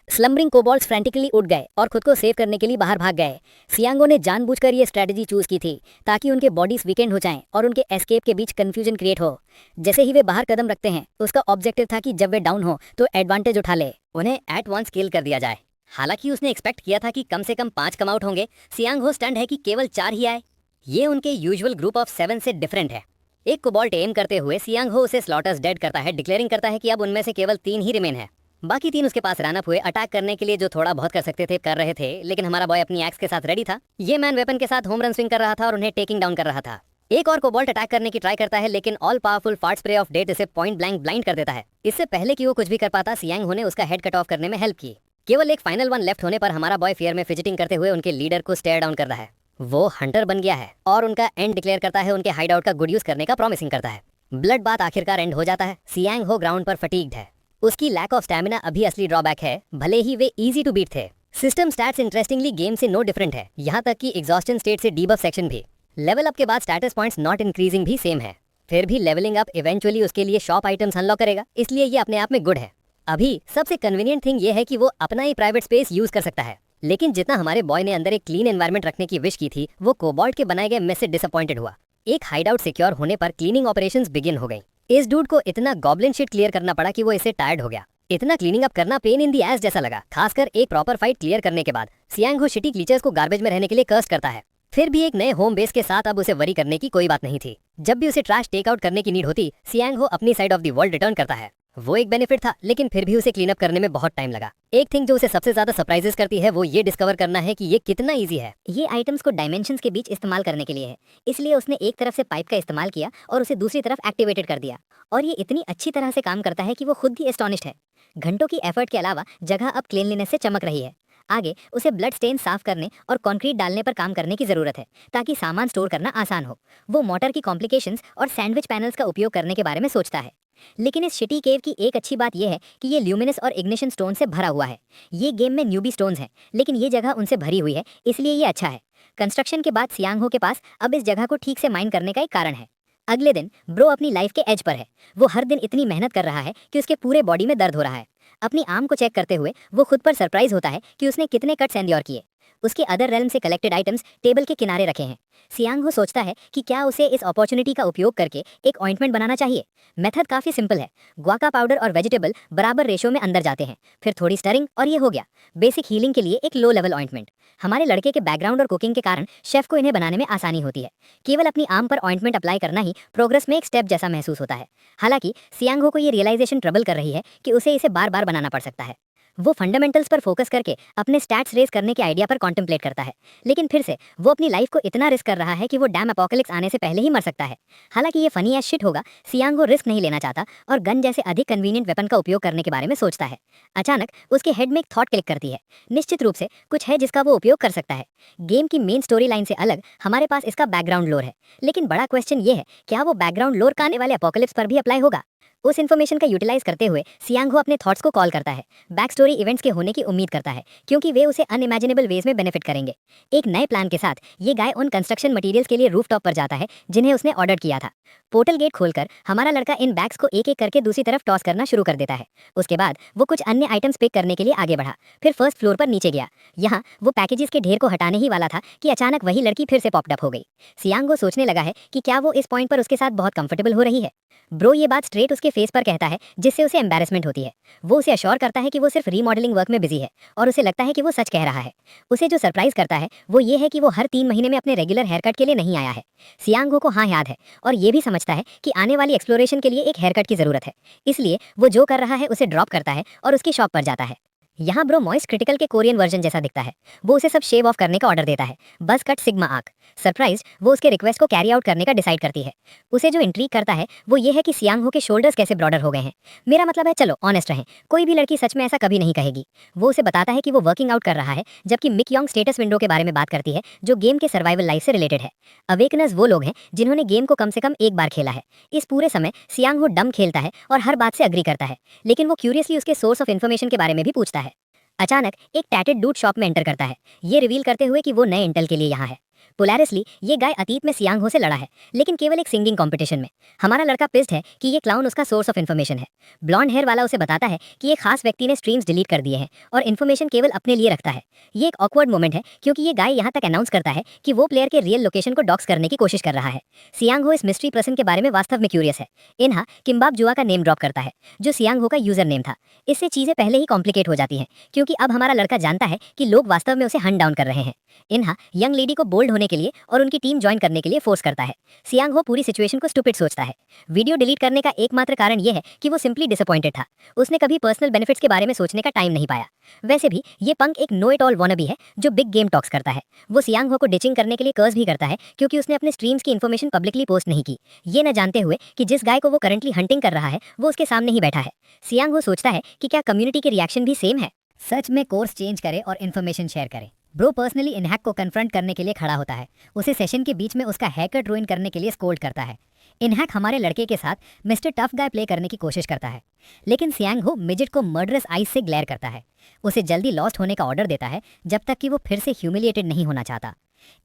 स्लम्बरिंग कोबॉल्ट्स फ्रैंटिकली उठ गए और खुद को सेव करने के लिए बाहर भाग गए। सियांगो ने जानबूझकर ये स्ट्रेटजी चूज की थी ताकि उनके बॉडीज वीकेंड हो जाएं और उनके एस्केप के बीच कंफ्यूजन क्रिएट हो। जैसे ही वे बाहर कदम रखते हैं, उसका ऑब्जेक्टिव था कि जब वे डाउन हो तो एडवांटेज उठा ले, उन्हें एट वंस किल कर दिया जाए। हालांकि उसने एक्सपेक्ट किया था कि कम से कम 5 कम आउट होंगे। सियांगो स्टंड है कि केवल 4 ही आए। ये उनके यूजुअल ग्रुप ऑफ 7 से डिफरेंट है। एक कोबॉल्ट एम करते हुए सियांगो उसे स्लॉटर्स डेड करता है, डिक्लेयरिंग करता है कि अब उनमें से केवल 3 ही रिमेन है। बाकी 3 उसके पास रन अप हुए अटैक करने के लिए, जो थोड़ा बहुत कर सकते थे कर रहे थे, लेकिन हमारा बॉय अपनी एक्स के साथ रेडी था। ये मैन वेपन के साथ होम रन स्विंग कर रहा था और उन्हें टेकिंग डाउन कर रहा था। एक और कोबॉल्ट अटैक करने की ट्राई करता है, लेकिन all powerful fart spray of death इसे पॉइंट ब्लैंक ब्लाइंड कर देता है। इससे पहले कि वो कुछ भी कर पाता, सियांगो ने उसका हेड कट ऑफ करने में हेल्प की। केवल एक फाइनल वन लेफ्ट होने पर हमारा बॉय फियर में फिजिटिंग करते हुए उनके लीडर को स्टेयर डाउन कर रहा है। वो हंटर बन गया है और उनका एंड डिक्लेयर करता है। उनके हाइड आउट का गुड यूज करने का प्रॉमिसिंग करता है। ब्लड बात आखिरकार एंड हो जाता है। सियांगो ग्राउंड पर फटीग्ड है। उसकी लैक ऑफ स्टैमिना अभी असली ड्रॉबैक है, भले ही वे इजी टू बीट थे। सिस्टम स्टैट्स इंटरेस्टिंगली गेम से नो डिफरेंट है, यहाँ तक कि एग्जॉस्टन स्टेट से डीबफ सेक्शन भी। लेवल अप के बाद स्टेटस पॉइंट्स नॉट इंक्रीजिंग भी सेम है। फिर भी लेवलिंग अप इवेंचुअली उसके लिए शॉप आइटम्स अनलॉक करेगा, इसलिए ये अपने आप में गुड है। अभी सबसे कन्वीनियंट थिंग ये है कि वो अपना ही प्राइवेट स्पेस यूज कर सकता है। लेकिन जितना हमारे बॉय ने अंदर एक क्लीन एनवायरनमेंट रखने की विश की थी, वो कोबाल्ट के बनाए गए मेस से डिसअपॉइंटेड हुआ। एक हाइडआउट सिक्योर होने पर क्लीनिंग ऑपरेशंस बिगिन हो गई। इस डूड को इतना गॉब्लिन शिट क्लियर करना पड़ा कि वो इससे टायर्ड हो गया। इतना क्लीनिंग अप करना पेन इन दी एस जैसा लगा, खासकर एक प्रॉपर फाइट क्लियर करने के बाद। सियांग हो शिटी क्लीचर्स को गार्बेज में रहने के लिए कर्स करता है। फिर भी एक नए होम बेस के साथ अब उसे वरी करने की कोई बात नहीं थी। जब भी उसे ट्रैश टेक आउट करने की नीड होती, सियांग हो अपनी side of the world return करता है। वो एक बेनिफिट था, लेकिन फिर भी उसे क्लीन अप करने में बहुत टाइम लगा। एक थिंग जो उसे सबसे ज्यादा सरप्राइजेस करती है वो ये डिस्कवर करना है कि ये कितना इजी है। ये आइटम्स को डायमेंशंस के बीच इस्तेमाल करने के लिए है, इसलिए उसने एक तरफ से पाइप का इस्तेमाल किया और उसे दूसरी तरफ एक्टिवेटेड कर दिया, और ये इतनी अच्छी तरह से काम करता है कि वो खुद ही एस्टॉनिश्ड है। घंटों की एफर्ट के अलावा जगह अब क्लीनलीनेस से चमक रही है। आगे उसे ब्लड स्टेन साफ करने और कंक्रीट डालने पर काम करने की जरूरत है, ताकि सामान स्टोर करना आसान हो। वो मोटर की कॉम्प्लिकेशंस और सैंडविच पैनल्स का उपयोग करने के बारे में सोचता है। लेकिन इस शिटी केव की एक अच्छी बात यह है कि ये ल्यूमिनस और इग्निशन स्टोन से भरा हुआ है। ये गेम में न्यूबी स्टोन्स हैं, लेकिन ये जगह उनसे भरी हुई है, इसलिए ये अच्छा है। कंस्ट्रक्शन के बाद सियांग हो के पास अब इस जगह को ठीक से माइन करने का एक कारण है। अगले दिन ब्रो अपनी लाइफ के एज पर है। वो हर दिन इतनी मेहनत कर रहा है कि उसके पूरे बॉडी में दर्द हो रहा है। अपनी आर्म को चेक करते हुए वो खुद पर सरप्राइज होता है कि उसने कितने कट्स एंड्योर किए। उसके अदर रेल्म से कलेक्टेड आइटम्स टेबल के किनारे रखे हैं। सियांग हो सोचता है कि क्या उसे इस अपॉर्चुनिटी का उपयोग करके एक ऑइंटमेंट बनाना चाहिए। मेथड काफी सिंपल है। ग्वाका पाउडर और वेजिटेबल बराबर रेशो में अंदर जाते हैं, फिर थोड़ी स्टरिंग और ये हो गया बेसिक हीलिंग के लिए एक लो लेवल ऑइंटमेंट। हमारे लड़के के बैकग्राउंड और कुकिंग के कारण शेफ को इन्हें बनाने में आसानी होती है। केवल अपनी आर्म पर ऑइंटमेंट अप्लाई करना ही प्रोग्रेस में एक स्टेप जैसा महसूस होता है। हालांकि सियांग हो को ये रियलाइजेशन ट्रबल कर रही है कि उसे इसे बार बार बनाना पड़ सकता है। वो फंडामेंटल्स पर फोकस करके अपने स्टैट्स रेज करने के आइडिया पर कॉन्टेम्पलेट करता है, लेकिन फिर से वो अपनी लाइफ को इतना रिस्क कर रहा है कि वो डैम अपोकलिप्स आने से पहले ही मर सकता है। हालांकि ये फनी एज शिट होगा, सियांग वो रिस्क नहीं लेना चाहता और गन जैसे अधिक कन्वीनियंट वेपन का उपयोग करने के बारे में सोचता है। अचानक उसके हेड में एक थॉट क्लिक करती है। निश्चित रूप से कुछ है जिसका वो उपयोग कर सकता है। गेम की मेन स्टोरी लाइन से अलग हमारे पास इसका बैकग्राउंड लोर है, लेकिन बड़ा क्वेश्चन ये है, क्या वो बैकग्राउंड लोर का आने वाले अपोकलिप्स पर भी अप्लाई होगा। उस इन्फॉर्मेशन का यूटिलाइज करते हुए सियांग हो अपने थॉट्स को कॉल करता है। बैक स्टोरी इवेंट्स के होने की उम्मीद करता है, क्योंकि वे उसे अनइमेजिनेबल वेज में बेनिफिट करेंगे। एक नए प्लान के साथ ये गाय उन कंस्ट्रक्शन मटेरियल्स के लिए रूफटॉप पर जाता है जिन्हें उसने ऑर्डर किया था। पोर्टल गेट खोलकर हमारा लड़का इन बैग्स को एक एक करके दूसरी तरफ टॉस करना शुरू कर देता है। उसके बाद वो कुछ अन्य आइटम्स पिक करने के लिए आगे बढ़ा, फिर फर्स्ट फ्लोर पर नीचे गया। यहाँ वो पैकेजेस के ढेर को हटाने ही वाला था कि अचानक वही लड़की फिर से पॉपअप हो गई। सियांग वो सोचने लगा है कि क्या वो इस पॉइंट पर उसके साथ बहुत कंफर्टेबल हो रही है। ब्रो ये बात स्ट्रेट उसके फेस पर कहता है, जिससे उसे एम्बैरेसमेंट होती है। वो उसे अश्योर करता है कि वो सिर्फ रीमॉडलिंग वर्क में बिजी है, और उसे लगता है कि वो सच कह रहा है। उसे जो सरप्राइज करता है वो ये है कि वो हर 3 महीने में अपने रेगुलर हेयरकट के लिए नहीं आया है। सियांगो को हाँ याद है, और ये भी समझता है कि आने वाली एक्सप्लोरेशन के लिए एक हेयरकट की जरूरत है। इसलिए वो जो कर रहा है उसे ड्रॉप करता है और उसकी शॉप पर जाता है। यहाँ ब्रो मॉइस्ट क्रिटिकल के कोरियन वर्जन जैसा दिखता है। वो उसे सब शेव ऑफ करने का ऑर्डर देता है, बस कट सिग्मा आर्क। सरप्राइज वो उसके रिक्वेस्ट को कैरी आउट करने का डिसाइड करती है। उसे जो इंट्रीग करता है वो ये है कि सियांग हो के शोल्डर्स कैसे ब्रॉडर हो गए हैं। मेरा मतलब है, चलो ऑनेस्ट रहें, कोई भी लड़की सच में ऐसा कभी नहीं कहेगी। वो उसे बताता है कि वो वर्किंग आउट कर रहा है, जबकि मिक योंग स्टेटस विंडो के बारे में बात करती है, जो गेम के सर्वाइवल लाइफ से रिलेटेड है। अवेकनर्स वो लोग हैं जिन्होंने गेम को कम से कम एक बार खेला है। इस पूरे समय सियांग हो डम खेलता है और हर बात से अग्री करता है, लेकिन वो क्यूरियसली उसके सोर्स ऑफ इन्फॉर्मेशन के बारे में भी पूछता है। अचानक एक टैटेड डूड शॉप में एंटर करता है, ये रिवील करते हुए कि वो नए इंटेल के लिए यहाँ है। पोलैरिसली ये गाय अतीत में सियांग हो से लड़ा है, लेकिन केवल एक सिंगिंग कंपटीशन में। हमारा लड़का पिस्ड है कि ये क्लाउन उसका सोर्स ऑफ इन्फॉर्मेशन है। ब्लॉन्ड हेयर वाला उसे बताता है कि एक खास व्यक्ति ने स्ट्रीम्स डिलीट कर दिए हैं और इन्फॉर्मेशन केवल अपने लिए रखता है। ये एक ऑकवर्ड मोमेंट है, क्योंकि ये गाय यहाँ तक अनाउंस करता है कि वो प्लेयर के रियल लोकेशन को डॉक्स करने की कोशिश कर रहा है। सियांग हो इस मिस्ट्री पर्सन के बारे में वास्तव में क्यूरियस है। इन्हा किम्बाब जुआ का नेम ड्रॉप करता है, जो सियांग हो का यूजर नेम था। इससे चीजें पहले ही कॉम्प्लिकेट हो जाती हैं, क्योंकि अब हमारा लड़का जानता है कि लोग वास्तव में उसे हंट डाउन कर रहे हैं। इन्हा यंग लेडी को बोल्ड होने के लिए और उनकी टीम ज्वाइन करने के लिए फोर्स करता है। सियांग हो पूरी सिचुएशन को स्टूपिड सोचता है। वीडियो डिलीट करने का एकमात्र कारण यह है कि वो सिंपली डिसअपॉइंटेड था। उसने कभी पर्सनल बेनिफिट्स के बारे में सोचने का टाइम नहीं पाया। वैसे भी ये पंक एक नो इट ऑल वॉनबी है जो बिग गेम टॉक्स करता है। वो सियांग हो को डिचिंग करने के लिए कर्स भी करता है, क्योंकि उसने अपने स्ट्रीम्स की इन्फॉर्मेशन पब्लिकली पोस्ट नहीं की, ये न जानते हुए कि जिस गाय को वो करंटली हंटिंग कर रहा है वो उसके सामने ही बैठा है। सियांग हो सोचता है कि क्या कम्युनिटी के रिएक्शन भी सेम है। सच में कोर्स चेंज करे और इन्फॉर्मेशन शेयर करे। ब्रो पर्सनली इनहैक को कन्फ्रंट करने के लिए खड़ा होता है। उसे सेशन के बीच में उसका हेयरकट रूइन करने के लिए स्कोल्ड करता है। इनहैक हमारे लड़के के साथ मिस्टर टफ गाय प्ले करने की कोशिश करता है, लेकिन सियांग हो मिजिट को मर्डरस आइज से ग्लेयर करता है। उसे जल्दी लॉस्ट होने का ऑर्डर देता है, जब तक कि वो फिर से ह्यूमिलिएटेड नहीं होना चाहता।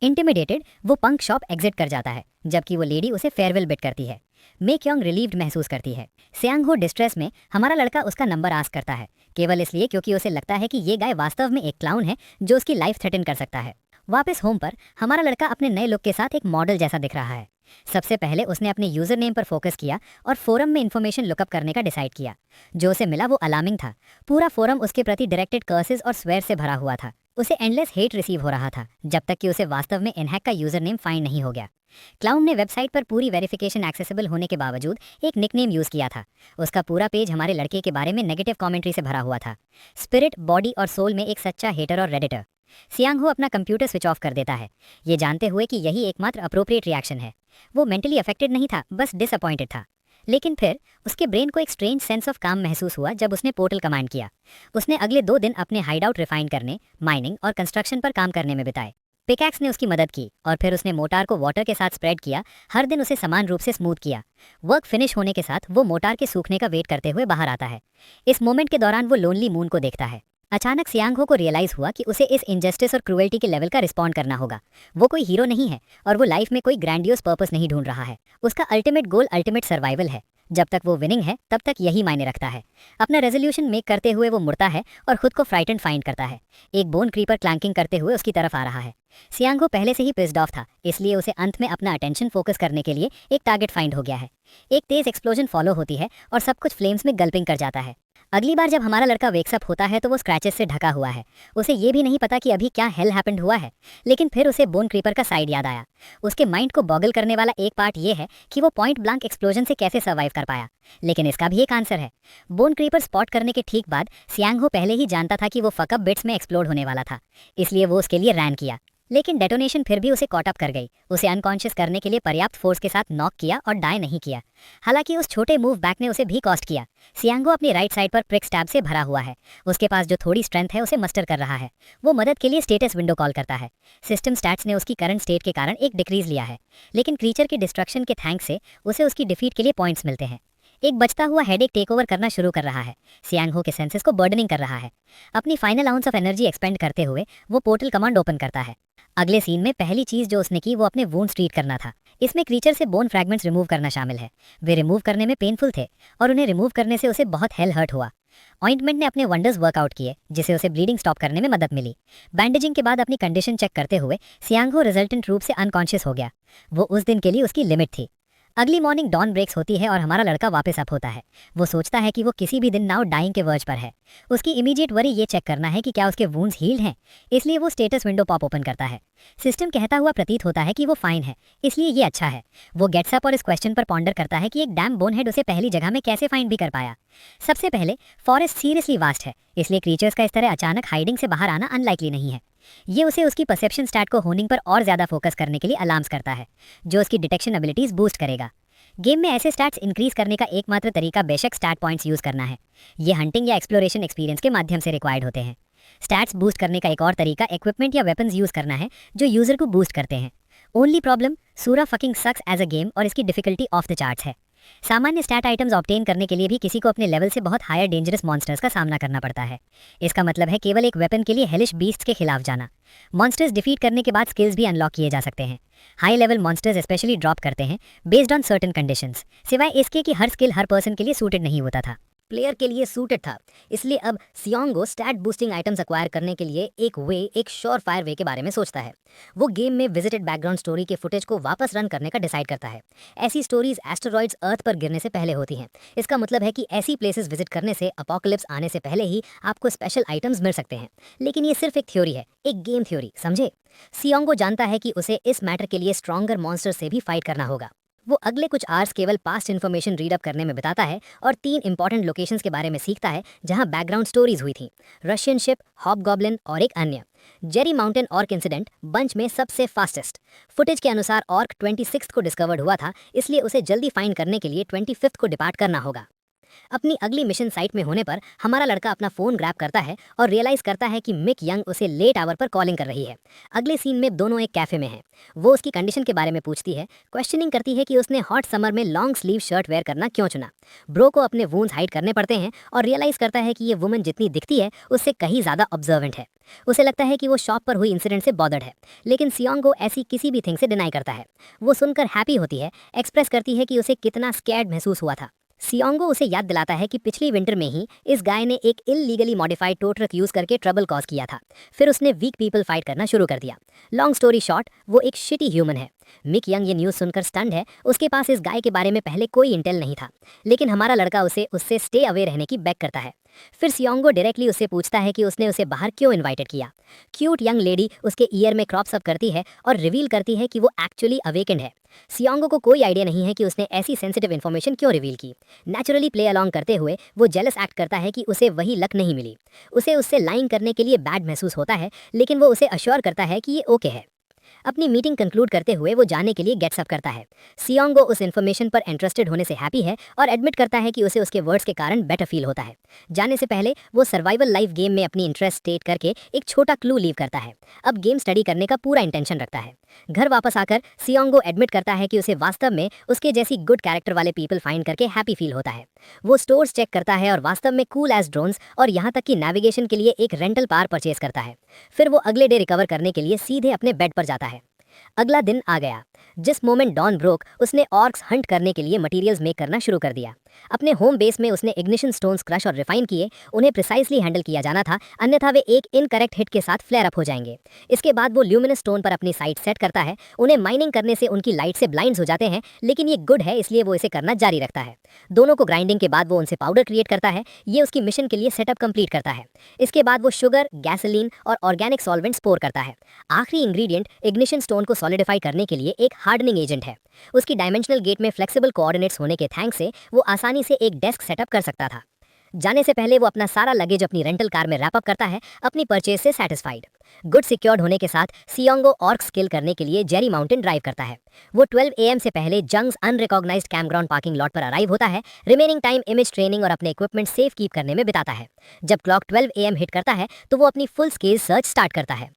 इंटिमिडेटेड वो पंक शॉप एग्जिट कर जाता है, जबकि वो लेडी उसे फेयरवेल बिट करती है। मेक्योंग रिलीव्ड महसूस करती है। सियांग हो डिस्ट्रेस में हमारा लड़का उसका नंबर आस्क करता है, केवल इसलिए क्योंकि उसे लगता है कि ये गाय वास्तव में एक क्लाउन है जो उसकी लाइफ थ्रेटन कर सकता है। वापस होम पर हमारा लड़का अपने नए लुक के साथ एक मॉडल जैसा दिख रहा है। सबसे पहले उसने अपने यूजर नेम पर फोकस किया और फोरम में इंफॉर्मेशन लुकअप करने का डिसाइड किया। जो उसे मिला वो अलार्मिंग था। पूरा फोरम उसके प्रति डायरेक्टेड कर्सेस और स्वेयर से भरा हुआ था। उसे एंडलेस हेट रिसीव हो रहा था जब तक कि उसे वास्तव में इनहैक का यूजर नेम फाइंड नहीं हो गया। क्लाउन ने वेबसाइट पर पूरी वेरिफिकेशन एक्सेसिबल होने के बावजूद एक निकनेम यूज किया था। उसका पूरा पेज हमारे लड़के के बारे में नेगेटिव कमेंट्री से भरा हुआ था। स्पिरिट, बॉडी और सोल में एक सच्चा हेटर और रेडिटर। सियांग हो अपना कंप्यूटर स्विच ऑफ कर देता है, ये जानते हुए कि यही एकमात्र अप्रोप्रिएट रिएक्शन है। वो मेंटली अफेक्टेड नहीं था, बस डिसअपॉइंटेड था। लेकिन फिर उसके ब्रेन को एक स्ट्रेंज सेंस ऑफ काम महसूस हुआ जब उसने पोर्टल कमांड किया। उसने अगले 2 दिन अपने हाइडआउट रिफाइन करने, माइनिंग और कंस्ट्रक्शन पर काम करने में बिताए। पिकैक्स ने उसकी मदद की और फिर उसने मोटार को वाटर के साथ स्प्रेड किया, हर दिन उसे समान रूप से स्मूथ किया। वर्क फिनिश होने के साथ वो मोटार के सूखने का वेट करते हुए बाहर आता है। इस मोमेंट के दौरान वो लोनली मून को देखता है। अचानक सियांग हो को रियलाइज हुआ कि उसे इस इनजस्टिस और क्रूएल्टी के लेवल का रिस्पॉन्ड करना होगा। वो कोई हीरो नहीं है और वो लाइफ में कोई ग्रैंडियोस पर्पस नहीं ढूंढ रहा है। उसका अल्टीमेट गोल अल्टीमेट सर्वाइवल है। जब तक वो विनिंग है तब तक यही मायने रखता है। अपना रेजोल्यूशन मेक करते हुए वो मुड़ता है और खुद को फ्राइटेंड फाइंड करता है। एक बोन क्रीपर क्लैंकिंग करते हुए उसकी तरफ आ रहा है। सियांग हो पहले से ही पिस्ड ऑफ था, इसलिए उसे अंत में अपना अटेंशन फोकस करने के लिए एक टारगेट फाइंड हो गया है। एक तेज एक्सप्लोजन फॉलो होती है और सब कुछ फ्लेम्स में गल्पिंग कर जाता है। अगली बार जब हमारा लड़का वेक्सअप होता है तो वो स्क्रैचेस से ढका हुआ है। उसे ये भी नहीं पता कि अभी क्या हेल हैपेंड हुआ है। लेकिन फिर उसे बोन क्रीपर का साइड याद आया। उसके माइंड को बॉगल करने वाला एक पार्ट ये है कि वो पॉइंट ब्लैंक एक्सप्लोजन से कैसे सर्वाइव कर पाया। लेकिन इसका भी एक आंसर है। बोन क्रीपर स्पॉट करने के ठीक बाद सियांग हो पहले ही जानता था कि वो फकअप बिट्स में एक्सप्लोड होने वाला था, इसलिए वो उसके लिए रैन किया। लेकिन डेटोनेशन फिर भी उसे कॉट अप कर गई। उसे अनकॉन्शियस करने के लिए पर्याप्त फोर्स के साथ नॉक किया और डाई नहीं किया। हालांकि उस छोटे मूव बैक ने उसे भी कॉस्ट किया। सियांगो अपनी राइट साइड पर प्रिक स्टैब से भरा हुआ है। उसके पास जो थोड़ी स्ट्रेंथ है उसे मस्टर कर रहा है। वो मदद के लिए स्टेटस विंडो कॉल करता है। सिस्टम स्टैट्स ने उसकी करंट स्टेट के कारण एक डिक्रीज लिया है, लेकिन क्रीचर के डिस्ट्रक्शन के थैंक्स से उसे उसकी डिफीट के लिए पॉइंट्स मिलते हैं। एक बचता हुआ हेडेक टेक ओवर करना शुरू कर रहा है। सियांग हो के सेंसेस को बर्डनिंग कर रहा है। अपनी final ounce of energy expand करते हुए वो पोर्टल कमांड ओपन करता है। अगले सीन में पहली चीज जो उसने की वो अपने वुंड्स ट्रीट करना था। इसमें क्रीचर से बोन फ्रैगमेंट्स रिमूव करना शामिल है। वे रिमूव करने में पेनफुल थे और उन्हें रिमूव करने से उसे बहुत हेल हर्ट हुआ। ऑइंटमेंट ने अपने वंडर्स वर्कआउट किए, जिसे उसे ब्लीडिंग स्टॉप करने में मदद मिली। बैंडेजिंग के बाद अपनी कंडीशन चेक करते हुए सियांग हो रिजल्टेंट रूप से अनकॉन्शियस हो गया। वो उस दिन के लिए उसकी लिमिट थी। अगली मॉर्निंग डॉन ब्रेक्स होती है और हमारा लड़का वापस अप होता है। वो सोचता है कि वो किसी भी दिन नाउ डाइंग के वर्ज पर है। उसकी इमीडिएट वरी ये चेक करना है कि क्या उसके वुंड्स हील्ड हैं, इसलिए वो स्टेटस विंडो पॉप ओपन करता है। सिस्टम कहता हुआ प्रतीत होता है कि वो फाइन है, इसलिए ये अच्छा है। वो गेट्स अप और इस क्वेश्चन पर पॉन्डर करता है कि एक डैम बोनहेड उसे पहली जगह में कैसे फाइंड भी कर पाया। सबसे पहले फॉरेस्ट सीरियसली वास्ट है, इसलिए क्रीचर्स का इस तरह अचानक हाइडिंग से बाहर आना अनलाइकली नहीं है। ये उसे उसकी परसेप्शन स्टैट को होनिंग पर और ज्यादा फोकस करने के लिए अलार्म्स करता है, जो उसकी डिटेक्शन एबिलिटीज बूस्ट करेगा। गेम में ऐसे स्टैट्स इंक्रीज करने का एकमात्र तरीका बेशक स्टैट पॉइंट्स यूज करना है। ये हंटिंग या एक्सप्लोरेशन एक्सपीरियंस के माध्यम से रिक्वायर्ड होते हैं। स्टैट्स बूस्ट करने का एक और तरीका इक्विपमेंट या वेपन्स यूज करना है जो यूजर को बूस्ट करते हैं। ओनली प्रॉब्लम, सूरा fucking sucks as a game और इसकी डिफिकल्टी ऑफ द चार्ट्स है। सामान्य स्टैट आइटम्स ऑब्टेन करने के लिए भी किसी को अपने लेवल से बहुत हायर डेंजरस मॉन्स्टर्स का सामना करना पड़ता है। इसका मतलब है केवल एक वेपन के लिए हेलिश बीस्ट्स के खिलाफ जाना। मॉन्स्टर्स डिफीट करने के बाद स्किल्स भी अनलॉक किए जा सकते हैं। High level monsters specially drop करते हैं बेस्ड ऑन सर्टेन कंडीशंस, सिवाय इसके कि हर स्किल हर पर्सन के लिए सूटेड नहीं होता था। प्लेयर के लिए सूटेड था, इसलिए अब सियांगो स्टैट बूस्टिंग आइटम्स एक्वायर करने के लिए एक श्योर फायर वे के बारे में सोचता है। वो गेम में विजिटेड बैकग्राउंड स्टोरी के फुटेज को वापस रन करने का डिसाइड करता है। ऐसी स्टोरीज एस्टेरॉइड्स अर्थ पर गिरने से पहले होती हैं। इसका मतलब है कि ऐसी प्लेसेस विजिट करने से अपोकलिप्स आने से पहले ही आपको स्पेशल आइटम्स मिल सकते हैं। लेकिन ये सिर्फ एक थ्योरी है, एक गेम थ्योरी, समझे। सियांगो जानता है कि उसे इस मैटर के लिए स्ट्रॉन्गर मॉन्स्टर से भी फाइट करना होगा। वो अगले कुछ आवर्स केवल पास्ट इन्फॉर्मेशन रीड अप करने में बिताता है और 3 इंपॉर्टेंट लोकेशंस के बारे में सीखता है जहां बैकग्राउंड स्टोरीज हुई थी। रशियन शिप, हॉबगॉब्लिन और एक अन्य। Jerry mountain orc incident bunch में सबसे फास्टेस्ट। फुटेज के अनुसार ऑर्क 26 को डिस्कवर्ड हुआ था, इसलिए उसे जल्दी फाइंड करने के लिए 25 को डिपार्ट करना होगा। अपनी अगली मिशन साइट में होने पर हमारा लड़का अपना फोन ग्रैब करता है और रियलाइज करता है कि मिक यंग उसे लेट आवर पर कॉलिंग कर रही है। अगले सीन में दोनों एक कैफे में हैं। वो उसकी कंडीशन के बारे में पूछती है, क्वेश्चनिंग करती है कि उसने हॉट समर में लॉन्ग स्लीव शर्ट वेयर करना क्यों चुना। ब्रो को अपने वूंड्स हाइड करने पड़ते हैं और रियलाइज करता है कि ये वुमन जितनी दिखती है उससे कहीं ज्यादा ऑब्जर्वेंट है। उसे लगता है कि वो शॉप पर हुई इंसिडेंट से बॉदर्ड है, लेकिन सियोंगो ऐसी किसी भी थिंग से डिनाई करता है। वो सुनकर हैप्पी होती है, एक्सप्रेस करती है कि उसे कितना स्कैर्ड महसूस हुआ था। सियोंगो उसे याद दिलाता है कि पिछली विंटर में ही इस गाय ने एक illegally modified tow truck use करके ट्रबल कॉज किया था। फिर उसने वीक पीपल फाइट करना शुरू कर दिया। लॉन्ग स्टोरी शॉर्ट, वो एक शिटी ह्यूमन है। मिक यंग ये न्यूज़ सुनकर स्टन्ड है। उसके पास इस गाय के बारे में पहले कोई इंटेल नहीं था, लेकिन हमारा लड़का उसे उससे स्टे अवे रहने की बेग करता है। फिर सियोंगो डायरेक्टली उससे पूछता है कि उसने उसे बाहर क्यों इनवाइटेड किया। क्यूट यंग लेडी उसके ईयर में क्रॉप्स अप करती है और रिवील करती है कि वो एक्चुअली अवेकेंड है। सियोंगो को कोई आइडिया नहीं है कि उसने ऐसी सेंसिटिव इन्फॉर्मेशन क्यों रिवील की। नेचुरली प्ले अलोंग करते हुए वो जेलस एक्ट करता है कि उसे वही लक नहीं मिली। उसे उससे लाइंग करने के लिए बैड महसूस होता है, लेकिन वो उसे अश्योर करता है कि ये ओके है। अपनी मीटिंग कंक्लूड करते हुए वो जाने के लिए गेट्स अप करता है। सियोंगो उस इन्फॉर्मेशन पर इंटरेस्टेड होने से हैप्पी है और एडमिट करता है कि उसे उसके वर्ड्स के कारण बेटर फील होता है। जाने से पहले वो सर्वाइवल लाइफ गेम में अपनी इंटरेस्ट स्टेट करके एक छोटा क्लू लीव करता है। अब गेम स्टडी करने का पूरा इंटेंशन रखता है। घर वापस आकर सियोंगो एडमिट करता है कि उसे वास्तव में उसके जैसी गुड कैरेक्टर वाले पीपल फाइंड करके हैप्पी फील होता है। वो स्टोर्स चेक करता है और वास्तव में कूल एज ड्रोन्स और यहाँ तक कि नेविगेशन के लिए एक रेंटल कार परचेज करता है। फिर वो अगले डे रिकवर करने के लिए सीधे अपने बेड पर जाता है। अगला दिन आ गया। जिस मोमेंट डॉन ब्रोक, उसने ऑर्क्स हंट करने के लिए मटेरियल्स मेक करना शुरू कर दिया। अपने होम बेस में उसने इग्निशन स्टोन्स क्रश और रिफाइन किए। उन्हें प्रिसाइसली हैंडल किया जाना था, अन्यथा वे एक इनकरेक्ट हिट के साथ फ्लेयर अप हो जाएंगे। इसके बाद वो ल्यूमिनस स्टोन पर अपनी साइट सेट करता है। उन्हें माइनिंग करने से उनकी लाइट से ब्लाइंड्स हो जाते हैं, लेकिन ये गुड है, इसलिए वो इसे करना जारी रखता है। दोनों को ग्राइंडिंग के बाद वो उनसे पाउडर क्रिएट करता है। ये उसकी मिशन के लिए सेटअप कंप्लीट करता है। इसके बाद वो शुगर, गैसोलीन और ऑर्गेनिक सॉल्वेंट स्पोर करता है। आखिरी इंग्रेडिएंट इग्निशन स्टोन को सॉलिडिफाई करने के लिए एक हार्डनिंग एजेंट है। उसकी डायमेंशनल गेट में फ्लेक्सिबल कोऑर्डिनेट्स होने के थैंक्स से वो आसानी से एक डेस्क सेटअप कर सकता था। जाने से पहले वो अपना सारा लगेज अपनी रेंटल कार में रैप अप करता है, अपनी परचेज से सेटिस्फाइड। गुड सिक्योर्ड होने के साथ सियोंगो ऑर्क्स किल करने के लिए जेरी माउंटेन ड्राइव करता है। वो 12 AM से पहले Jung's unrecognised campground parking lot पर अराइव होता है। रिमेनिंग टाइम इमेज ट्रेनिंग और अपने इक्विपमेंट सेफ कीप करने में बिताता है। जब क्लॉक 12 AM हिट करता है तो वो अपनी फुल स्केल सर्च स्टार्ट करता है।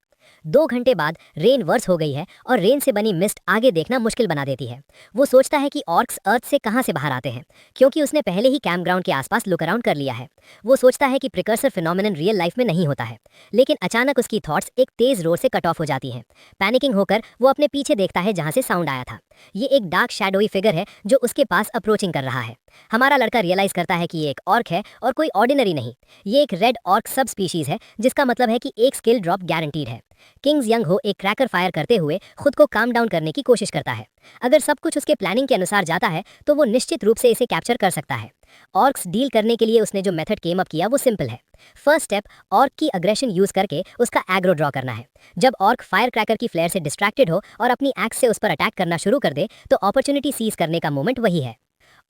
2 घंटे बाद रेन वर्स हो गई है और रेन से बनी मिस्ट आगे देखना मुश्किल बना देती है। वो सोचता है कि ऑर्क्स अर्थ से कहां से बाहर आते हैं, क्योंकि उसने पहले ही कैंपग्राउंड के आसपास लुक अराउंड कर लिया है। वो सोचता है कि प्रिकर्सर फिनोमिनन रियल लाइफ में नहीं होता है, लेकिन अचानक उसकी थॉट्स एक तेज रोड से कट ऑफ हो जाती हैं। पैनिकिंग होकर वो अपने पीछे देखता है जहां से साउंड आया था। ये एक डार्क शैडोई फिगर है जो उसके पास अप्रोचिंग कर रहा है। हमारा लड़का रियलाइज करता है कि ये एक ऑर्क है और कोई ऑर्डिनरी नहीं। ये एक रेड ऑर्क सब स्पीशीज है, जिसका मतलब है कि एक स्किल ड्रॉप गारंटीड है। किंग्स यंग हो एक क्रैकर फायर करते हुए खुद को काम डाउन करने की कोशिश करता है। अगर सब कुछ उसके प्लानिंग के अनुसार जाता है तो वो निश्चित रूप से इसे कैप्चर कर सकता है। ऑर्क्स डील करने के लिए उसने जो मेथड केम अप किया वो सिंपल है। फर्स्ट स्टेप, ऑर्क की अग्रेशन यूज करके उसका एग्रो ड्रॉ करना है। जब ऑर्क फायर क्रैकर की फ्लेयर से डिस्ट्रैक्टेड हो और अपनी एक्स से उस पर अटैक करना शुरू कर दे तो अपॉर्चुनिटी सीज करने का मोमेंट वही है।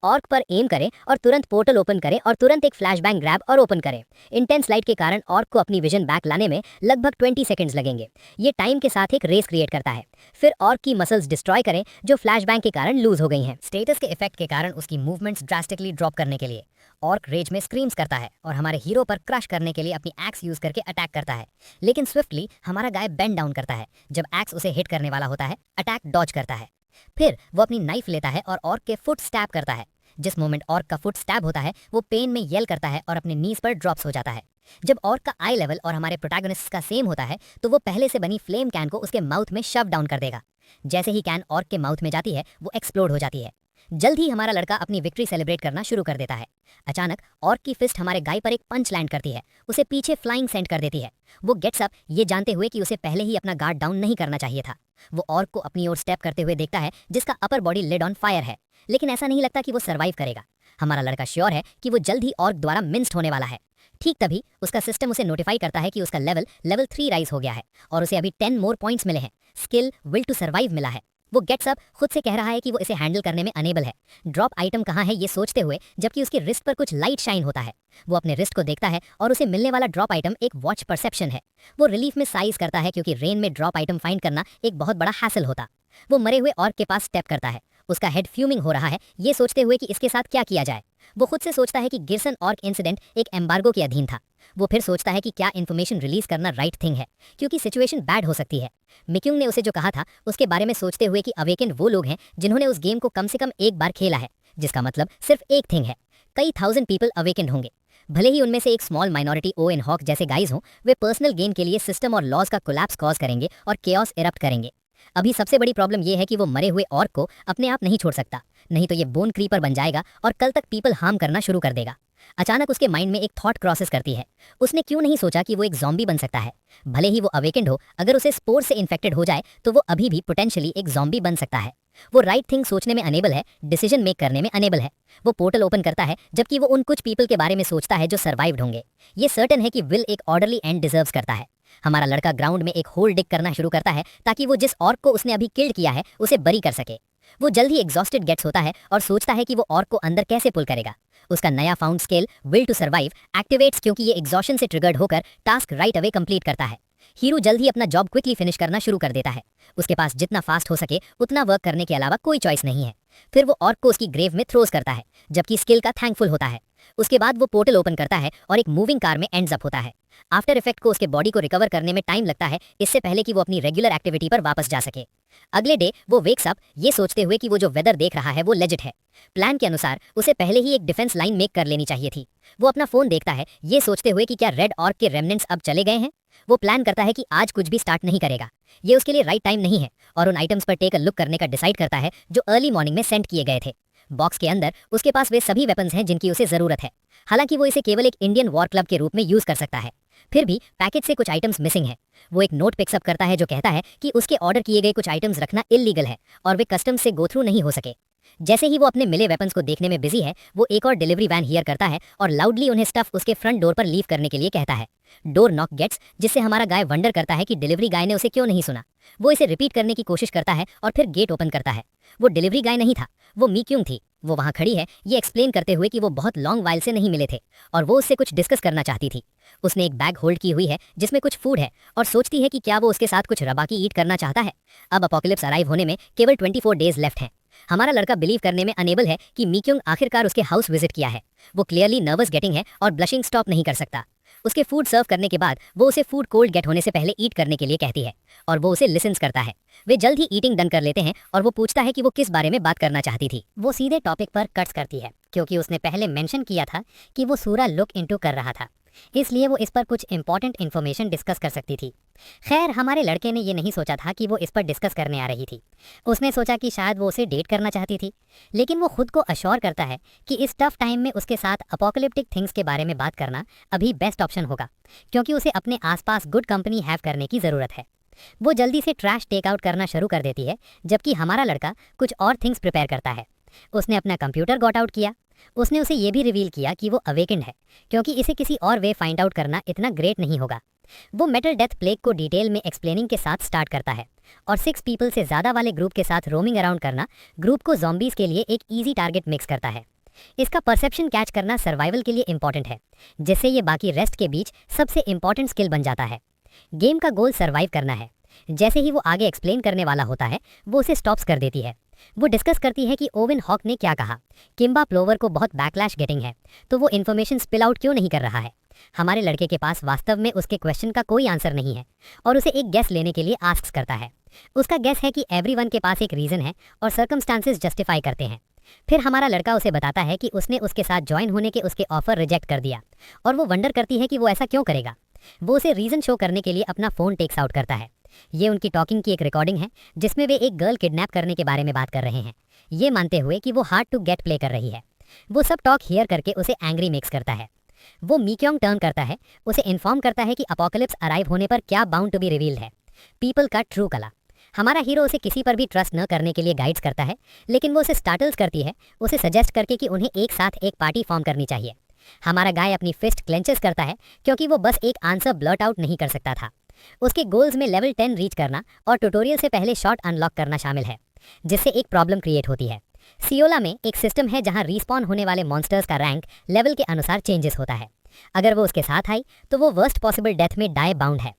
ऑर्क पर एम करें और तुरंत पोर्टल ओपन करें और तुरंत एक फ्लैशबैंग ग्रैब और ओपन करें। इंटेंस लाइट के कारण ऑर्क को अपनी विजन बैक लाने में लगभग 20 सेकंड्स लगेंगे। ये टाइम के साथ एक रेस क्रिएट करता है। फिर ऑर्क की मसल्स डिस्ट्रॉय करें जो फ्लैशबैंग के कारण लूज हो गई हैं। स्टेटस के इफेक्ट के कारण उसकी मूवमेंट्स ड्रास्टिकली ड्रॉप करने के लिए ऑर्क रेज में स्क्रीम्स करता है और हमारे हीरो पर क्रश करने के लिए अपनी एक्स यूज करके अटैक करता है। लेकिन स्विफ्टली हमारा गाय बेंड डाउन करता है। जब एक्स उसे हिट करने वाला होता है, अटैक डॉज करता है। फिर वो अपनी नाइफ लेता है और ऑर्क के फुट स्टैब करता है। जिस मोमेंट ऑर्क का फुट स्टैब होता है वो पेन में येल करता है और अपने नीज पर ड्रॉप्स हो जाता है। जब ऑर्क का आई लेवल और हमारे प्रोटैगनिस्ट का सेम होता है तो वो पहले से बनी फ्लेम कैन को उसके माउथ में शव डाउन कर देगा। जैसे ही कैन ऑर्क के माउथ में जाती है वो एक्सप्लोड हो जाती है। जल्द ही हमारा लड़का अपनी विक्ट्री सेलिब्रेट करना शुरू कर देता है। अचानक ऑर्क की फिस्ट हमारे गाय पर एक पंच लैंड करती है, उसे पीछे फ्लाइंग सेंड कर देती है। वो गेट्स अप, ये जानते हुए कि उसे पहले ही अपना गार्ड डाउन नहीं करना चाहिए था। वो ऑर्क को अपनी ओर स्टेप करते हुए देखता है जिसका upper body lit on fire है, लेकिन ऐसा नहीं लगता कि वो सर्वाइव करेगा। हमारा लड़का श्योर है कि वो जल्द ही ऑर्क द्वारा मिन्स्ड होने वाला है। ठीक तभी उसका सिस्टम उसे नोटिफाई करता है कि उसका लेवल 3 राइज हो गया है और उसे अभी 10 मोर पॉइंट्स मिले हैं। स्किल विल टू सर्वाइव मिला है। वो गेट्स अप, खुद से कह रहा है कि वो इसे हैंडल करने में अनेबल है। ड्रॉप आइटम कहाँ है ये सोचते हुए, जबकि उसके रिस्ट पर कुछ लाइट शाइन होता है। वो अपने रिस्ट को देखता है और उसे मिलने वाला ड्रॉप आइटम एक वॉच परसेप्शन है। वो रिलीफ में साइज करता है क्योंकि रेन में ड्रॉप आइटम फाइंड करना एक बहुत बड़ा हैसल होता। वो मरे हुए ऑर्क के पास स्टेप करता है। उसका हेड फ्यूमिंग हो रहा है, ये सोचते हुए कि इसके साथ क्या किया जाए। वो खुद से सोचता है कि गिरसन ऑर्क इंसिडेंट एक एम्बार्गो के अधीन था। वो फिर सोचता है कि क्या इन्फॉर्मेशन रिलीज करना राइट थिंग है, क्योंकि सिचुएशन बैड हो सकती है। मिक्यूंग ने उसे जो कहा था उसके बारे में सोचते हुए कि अवेकेंड वो लोग हैं जिन्होंने उस गेम को कम से कम एक बार खेला है, जिसका मतलब सिर्फ एक थिंग है, कई थाउजेंड पीपल अवेकेंड होंगे। भले ही उनमें से एक स्मॉल माइनॉरिटी ओवेन हॉक जैसे गाइज हों, वे पर्सनल गेन के लिए सिस्टम और लॉज का कोलैप्स कॉज करेंगे और केओस इरप्ट करेंगे। अभी सबसे बड़ी प्रॉब्लम यह है कि वो मरे हुए ऑर्क को अपने आप नहीं छोड़ सकता, नहीं तो ये बोन क्रीपर बन जाएगा और कल तक पीपल हार्म करना शुरू कर देगा। अचानक उसके माइंड में एक थॉट क्रॉसेस करती है। उसने क्यों नहीं सोचा कि वो एक ज़ॉम्बी बन सकता है? भले ही वो अवेकेंड हो, अगर उसे स्पोर से इन्फेक्टेड हो जाए तो वो अभी भी पोटेंशियली एक ज़ॉम्बी बन सकता है। वो राइट थिंग सोचने में अनेबल है, डिसीजन मेक करने में अनेबल है। वो पोर्टल ओपन करता है जबकि वो उन कुछ पीपल के बारे में सोचता है जो सर्वाइव्ड होंगे। ये सर्टेन है कि विल एक ऑर्डरली एंड डिजर्व्स करता है। हमारा लड़का ग्राउंड में एक होल डिग करना शुरू करता है ताकि वो जिस ऑर्क को उसने अभी किल्ड किया है उसे बरी कर सके। वो जल्द ही एग्जॉस्टेड गेट्स होता है और सोचता है कि वो ऑर्क को अंदर कैसे पुल करेगा। उसका नया found skill will to survive activates, क्योंकि ये एग्जॉशन से ट्रिगर्ड होकर टास्क राइट अवे कंप्लीट करता है। हीरो जल्द ही अपना जॉब क्विकली फिनिश करना शुरू कर देता है। उसके पास जितना फास्ट हो सके उतना वर्क करने के अलावा कोई चॉइस नहीं है। फिर वो ऑर्क को उसकी ग्रेव में थ्रोज करता है, जबकि स्किल का थैंकफुल होता है। उसके बाद वो पोर्टल ओपन करता है और एक मूविंग कार में एंड्स अप होता है। आफ्टर इफेक्ट को उसके बॉडी को रिकवर करने में टाइम लगता है, इससे पहले कि वो अपनी रेगुलर एक्टिविटी पर वापस जा सके। अगले डे वो वेक्स अप ये सोचते हुए कि वो जो वेदर देख रहा है वो लेजिट है। प्लान के अनुसार उसे पहले ही एक डिफेंस लाइन मेक कर लेनी चाहिए थी। वो अपना फोन देखता है ये सोचते हुए कि क्या रेड ऑर्क के रेमनेंट्स अब चले गए हैं। वो प्लान करता है कि आज कुछ भी स्टार्ट नहीं करेगा, ये उसके लिए राइट टाइम नहीं है, और उन आइटम्स पर टेक अ लुक करने का डिसाइड करता है जो अर्ली मॉर्निंग में सेंड किए गए थे। बॉक्स के अंदर उसके पास वे सभी वेपन्स हैं जिनकी उसे जरूरत है। हालांकि वो इसे केवल एक इंडियन वॉर क्लब के रूप में यूज कर सकता है, फिर भी पैकेज से कुछ आइटम्स मिसिंग है। वो एक नोट पिक्सअप करता है जो कहता है कि उसके ऑर्डर किए गए कुछ आइटम्स रखना इल्लीगल है और वे कस्टम्स से गो थ्रू नहीं हो सके। जैसे ही वो अपने मिले वेपन्स को देखने में बिजी है, वो एक और डिलीवरी वैन हियर करता है और लाउडली उन्हें स्टफ उसके फ्रंट डोर पर लीव करने के लिए कहता है। डोर नॉक गेट्स, जिससे हमारा गाय वंडर करता है कि डिलीवरी गाय ने उसे क्यों नहीं सुना। वो इसे रिपीट करने की कोशिश करता है और फिर गेट ओपन करता है। वो डिलीवरी गाय नहीं था, वो मिक्यूंग थी। वो वहां खड़ी है ये एक्सप्लेन करते हुए कि वो बहुत लॉन्ग वाइल से नहीं मिले थे और वो उससे कुछ डिस्कस करना चाहती थी। उसने एक बैग होल्ड की हुई है जिसमें कुछ फूड है और सोचती है कि क्या वो उसके साथ कुछ रबाकी ईट करना चाहता है। अब अपोकलिप्स अराइव होने में केवल 24 डेज लेफ्ट हैं। हमारा लड़का बिलीव करने में अनेबल है कि मिक्यूंग आखिरकार उसके हाउस विजिट किया है। वो क्लियरली नर्वस गेटिंग है और ब्लशिंग स्टॉप नहीं कर सकता। उसके फूड सर्व करने के बाद वो उसे फूड कोल्ड गेट होने से पहले ईट करने के लिए कहती है और वो उसे लिसन्स करता है। वे जल्द ही ईटिंग डन कर लेते हैं और वो पूछता है कि वो किस बारे में बात करना चाहती थी। वो सीधे टॉपिक पर कट्स करती है क्योंकि उसने पहले मेंशन किया था कि वो सूरा लुक इनटू कर रहा था, इसलिए वो इस पर कुछ इंपॉर्टेंट इन्फॉर्मेशन डिस्कस कर सकती थी। खैर हमारे लड़के ने ये नहीं सोचा था कि वो इस पर डिस्कस करने आ रही थी। उसने सोचा कि शायद वो उसे डेट करना चाहती थी, लेकिन वो खुद को अश्योर करता है कि इस टफ टाइम में उसके साथ अपोकलिप्टिक थिंग्स के बारे में बात करना अभी बेस्ट ऑप्शन होगा, क्योंकि उसे अपने आसपास गुड कंपनी हैव करने की ज़रूरत है। वो जल्दी से ट्रैश टेक आउट करना शुरू कर देती है, जबकि हमारा लड़का कुछ और थिंग्स प्रिपेयर करता है। उसने अपना कंप्यूटर गॉट आउट किया। उसने उसे ये भी रिवील किया कि वो अवेकेंड है, क्योंकि इसे किसी और वे फाइंड आउट करना इतना ग्रेट नहीं होगा। वो मेटल डेथ प्लेग को डिटेल में एक्सप्लेनिंग के साथ स्टार्ट करता है और 6 पीपल से ज़्यादा वाले ग्रुप के साथ रोमिंग अराउंड करना ग्रुप को ज़ॉम्बीज़ के लिए एक ईजी टारगेट मिक्स करता है। इसका परसेप्शन कैच करना सर्वाइवल के लिए इंपॉर्टेंट है, जिससे ये बाकी रेस्ट के बीच सबसे इंपॉर्टेंट स्किल बन जाता है। गेम का गोल सर्वाइव करना है। जैसे ही वो आगे एक्सप्लेन करने वाला होता है, वो उसे स्टॉप्स कर देती है। वो डिस्कस करती है कि ओवेन हॉक ने क्या कहा। किम्बा प्लोवर को बहुत बैकलैश गेटिंग है, तो वो इन्फॉर्मेशन स्पिल आउट क्यों नहीं कर रहा है। हमारे लड़के के पास वास्तव में उसके क्वेश्चन का कोई आंसर नहीं है और उसे एक गेस लेने के लिए आस्क करता है। उसका गेस है कि एवरीवन के पास एक रीज़न है और सर्कमस्टांसेस जस्टिफाई करते हैं। फिर हमारा लड़का उसे बताता है कि उसने उसके साथ ज्वाइन होने के उसके ऑफर रिजेक्ट कर दिया और वो वंडर करती है कि वो ऐसा क्यों करेगा। वो उसे रीज़न शो करने के लिए अपना फ़ोन टेक्स आउट करता है। ये उनकी टॉकिंग की एक रिकॉर्डिंग है जिसमें वे एक गर्ल किडनैप करने के बारे में बात कर रहे हैं, ये मानते हुए कि वो हार्ड टू गेट प्ले कर रही है। वो सब टॉक हियर करके उसे एंग्री मेक्स करता है। वो मिक्योंग टर्न करता है, उसे इन्फॉर्म करता है कि अपोकलिप्स अराइव होने पर क्या बाउंड टू बी रिवील्ड है, पीपल का ट्रू कलर। हमारा हीरो उसे किसी पर भी ट्रस्ट न करने के लिए गाइड्स करता है, लेकिन वो उसे स्टार्टल्स करती है, उसे सजेस्ट करके कि उन्हें एक साथ एक पार्टी फॉर्म करनी चाहिए। हमारा गाय अपनी फिस्ट क्लेंचेस करता है क्योंकि वो बस एक आंसर ब्लर्ट आउट नहीं कर सकता था। उसके गोल्स में लेवल 10 रीच करना और ट्यूटोरियल से पहले शॉट अनलॉक करना शामिल है, जिससे एक प्रॉब्लम क्रिएट होती है। सियोला में एक सिस्टम है जहां रिस्पॉन होने वाले मॉन्स्टर्स का रैंक लेवल के अनुसार चेंजेस होता है। अगर वो उसके साथ आई तो वो वर्स्ट पॉसिबल डेथ में डाई बाउंड है।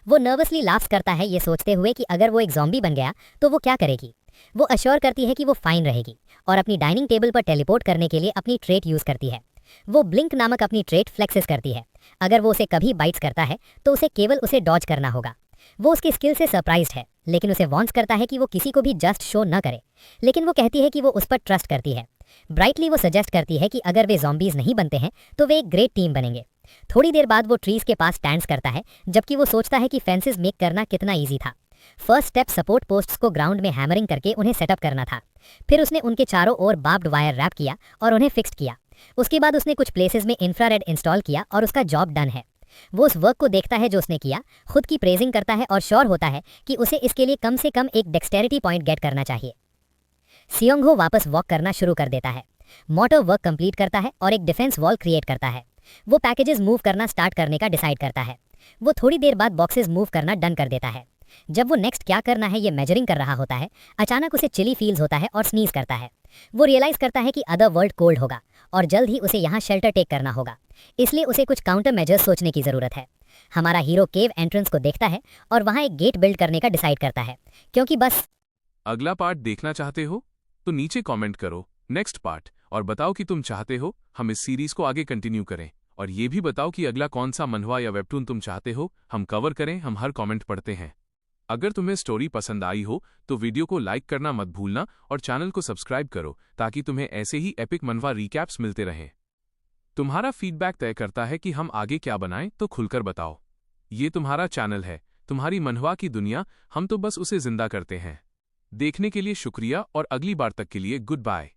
वो नर्वसली लाफ्स करता है ये सोचते हुए कि अगर वो एक ज़ॉम्बी बन गया तो वो क्या करेगी। वो अश्योर करती है कि वो फाइन रहेगी और अपनी डाइनिंग टेबल पर टेलीपोर्ट करने के लिए अपनी ट्रेट यूज़ करती है। वो ब्लिंक नामक अपनी ट्रेट फ्लेक्सिस करती है। अगर वो उसे कभी बाइट्स करता है तो उसे केवल उसे डॉज करना होगा। वो उसकी स्किल से सरप्राइज्ड है, लेकिन उसे वार्न्स करता है कि वो किसी को भी जस्ट शो न करे। लेकिन वो कहती है कि वो उस पर ट्रस्ट करती है। ब्राइटली वो सजेस्ट करती है कि अगर वे ज़ॉम्बीज़ नहीं बनते हैं तो वे एक ग्रेट टीम बनेंगे। थोड़ी देर बाद वो ट्रीज़ के पास स्टैंड्स करता है, जबकि वो सोचता है कि फेंसेस मेक करना कितना ईजी था। फर्स्ट स्टेप सपोर्ट पोस्ट्स को ग्राउंड में हैमरिंग करके उन्हें सेटअप करना था। फिर उसने उनके चारों ओर बार्ब्ड वायर रैप किया और उन्हें फिक्स्ड किया। उसके बाद उसने कुछ प्लेसेस में इंफ्रारेड इंस्टॉल किया और उसका जॉब डन है। वो उस वर्क को देखता है जो उसने किया, खुद की प्रेजिंग करता है और श्योर होता है कि उसे इसके लिए कम से कम एक डेक्सटेरिटी पॉइंट गेट करना चाहिए। सियोंग-हो वापस वॉक करना शुरू कर देता है, मोटर वर्क कंप्लीट करता है और एक डिफेंस वॉल क्रिएट करता है। वो पैकेजेस मूव करना स्टार्ट करने का डिसाइड करता है। वो थोड़ी देर बाद बॉक्सेस मूव करना डन कर देता है। जब वो नेक्स्ट क्या करना है ये मेजरिंग कर रहा होता है, अचानक उसे चिली फील्स होता है और स्नीज करता है। वो रियलाइज करता है कि अदर वर्ल्ड कोल्ड होगा और जल्द ही उसे यहाँ शेल्टर टेक करना होगा, इसलिए उसे कुछ काउंटर मेजर्स सोचने की ज़रूरत है। हमारा हीरो केव एंट्रेंस को देखता है और वहाँ एक गेट बिल्ड करने का डिसाइड करता है, क्योंकि बस अगला पार्ट देखना चाहते हो तो नीचे कमेंट करो नेक्स्ट पार्ट और बताओ कि तुम चाहते हो हम इस सीरीज को आगे कंटिन्यू करें, और ये भी बताओ कि अगला कौन सा मनहवा या वेबटून तुम चाहते हो हम कवर करें। हम हर कमेंट पढ़ते हैं। अगर तुम्हें स्टोरी पसंद आई हो तो वीडियो को लाइक करना मत भूलना और चैनल को सब्सक्राइब करो ताकि तुम्हें ऐसे ही एपिक मनहवा रिकैप्स मिलते रहें। तुम्हारा फीडबैक तय करता है कि हम आगे क्या बनाएं, तो खुलकर बताओ। ये तुम्हारा चैनल है, तुम्हारी मनहवा की दुनिया, हम तो बस उसे जिंदा करते हैं। देखने के लिए शुक्रिया और अगली बार तक के लिए गुड बाय।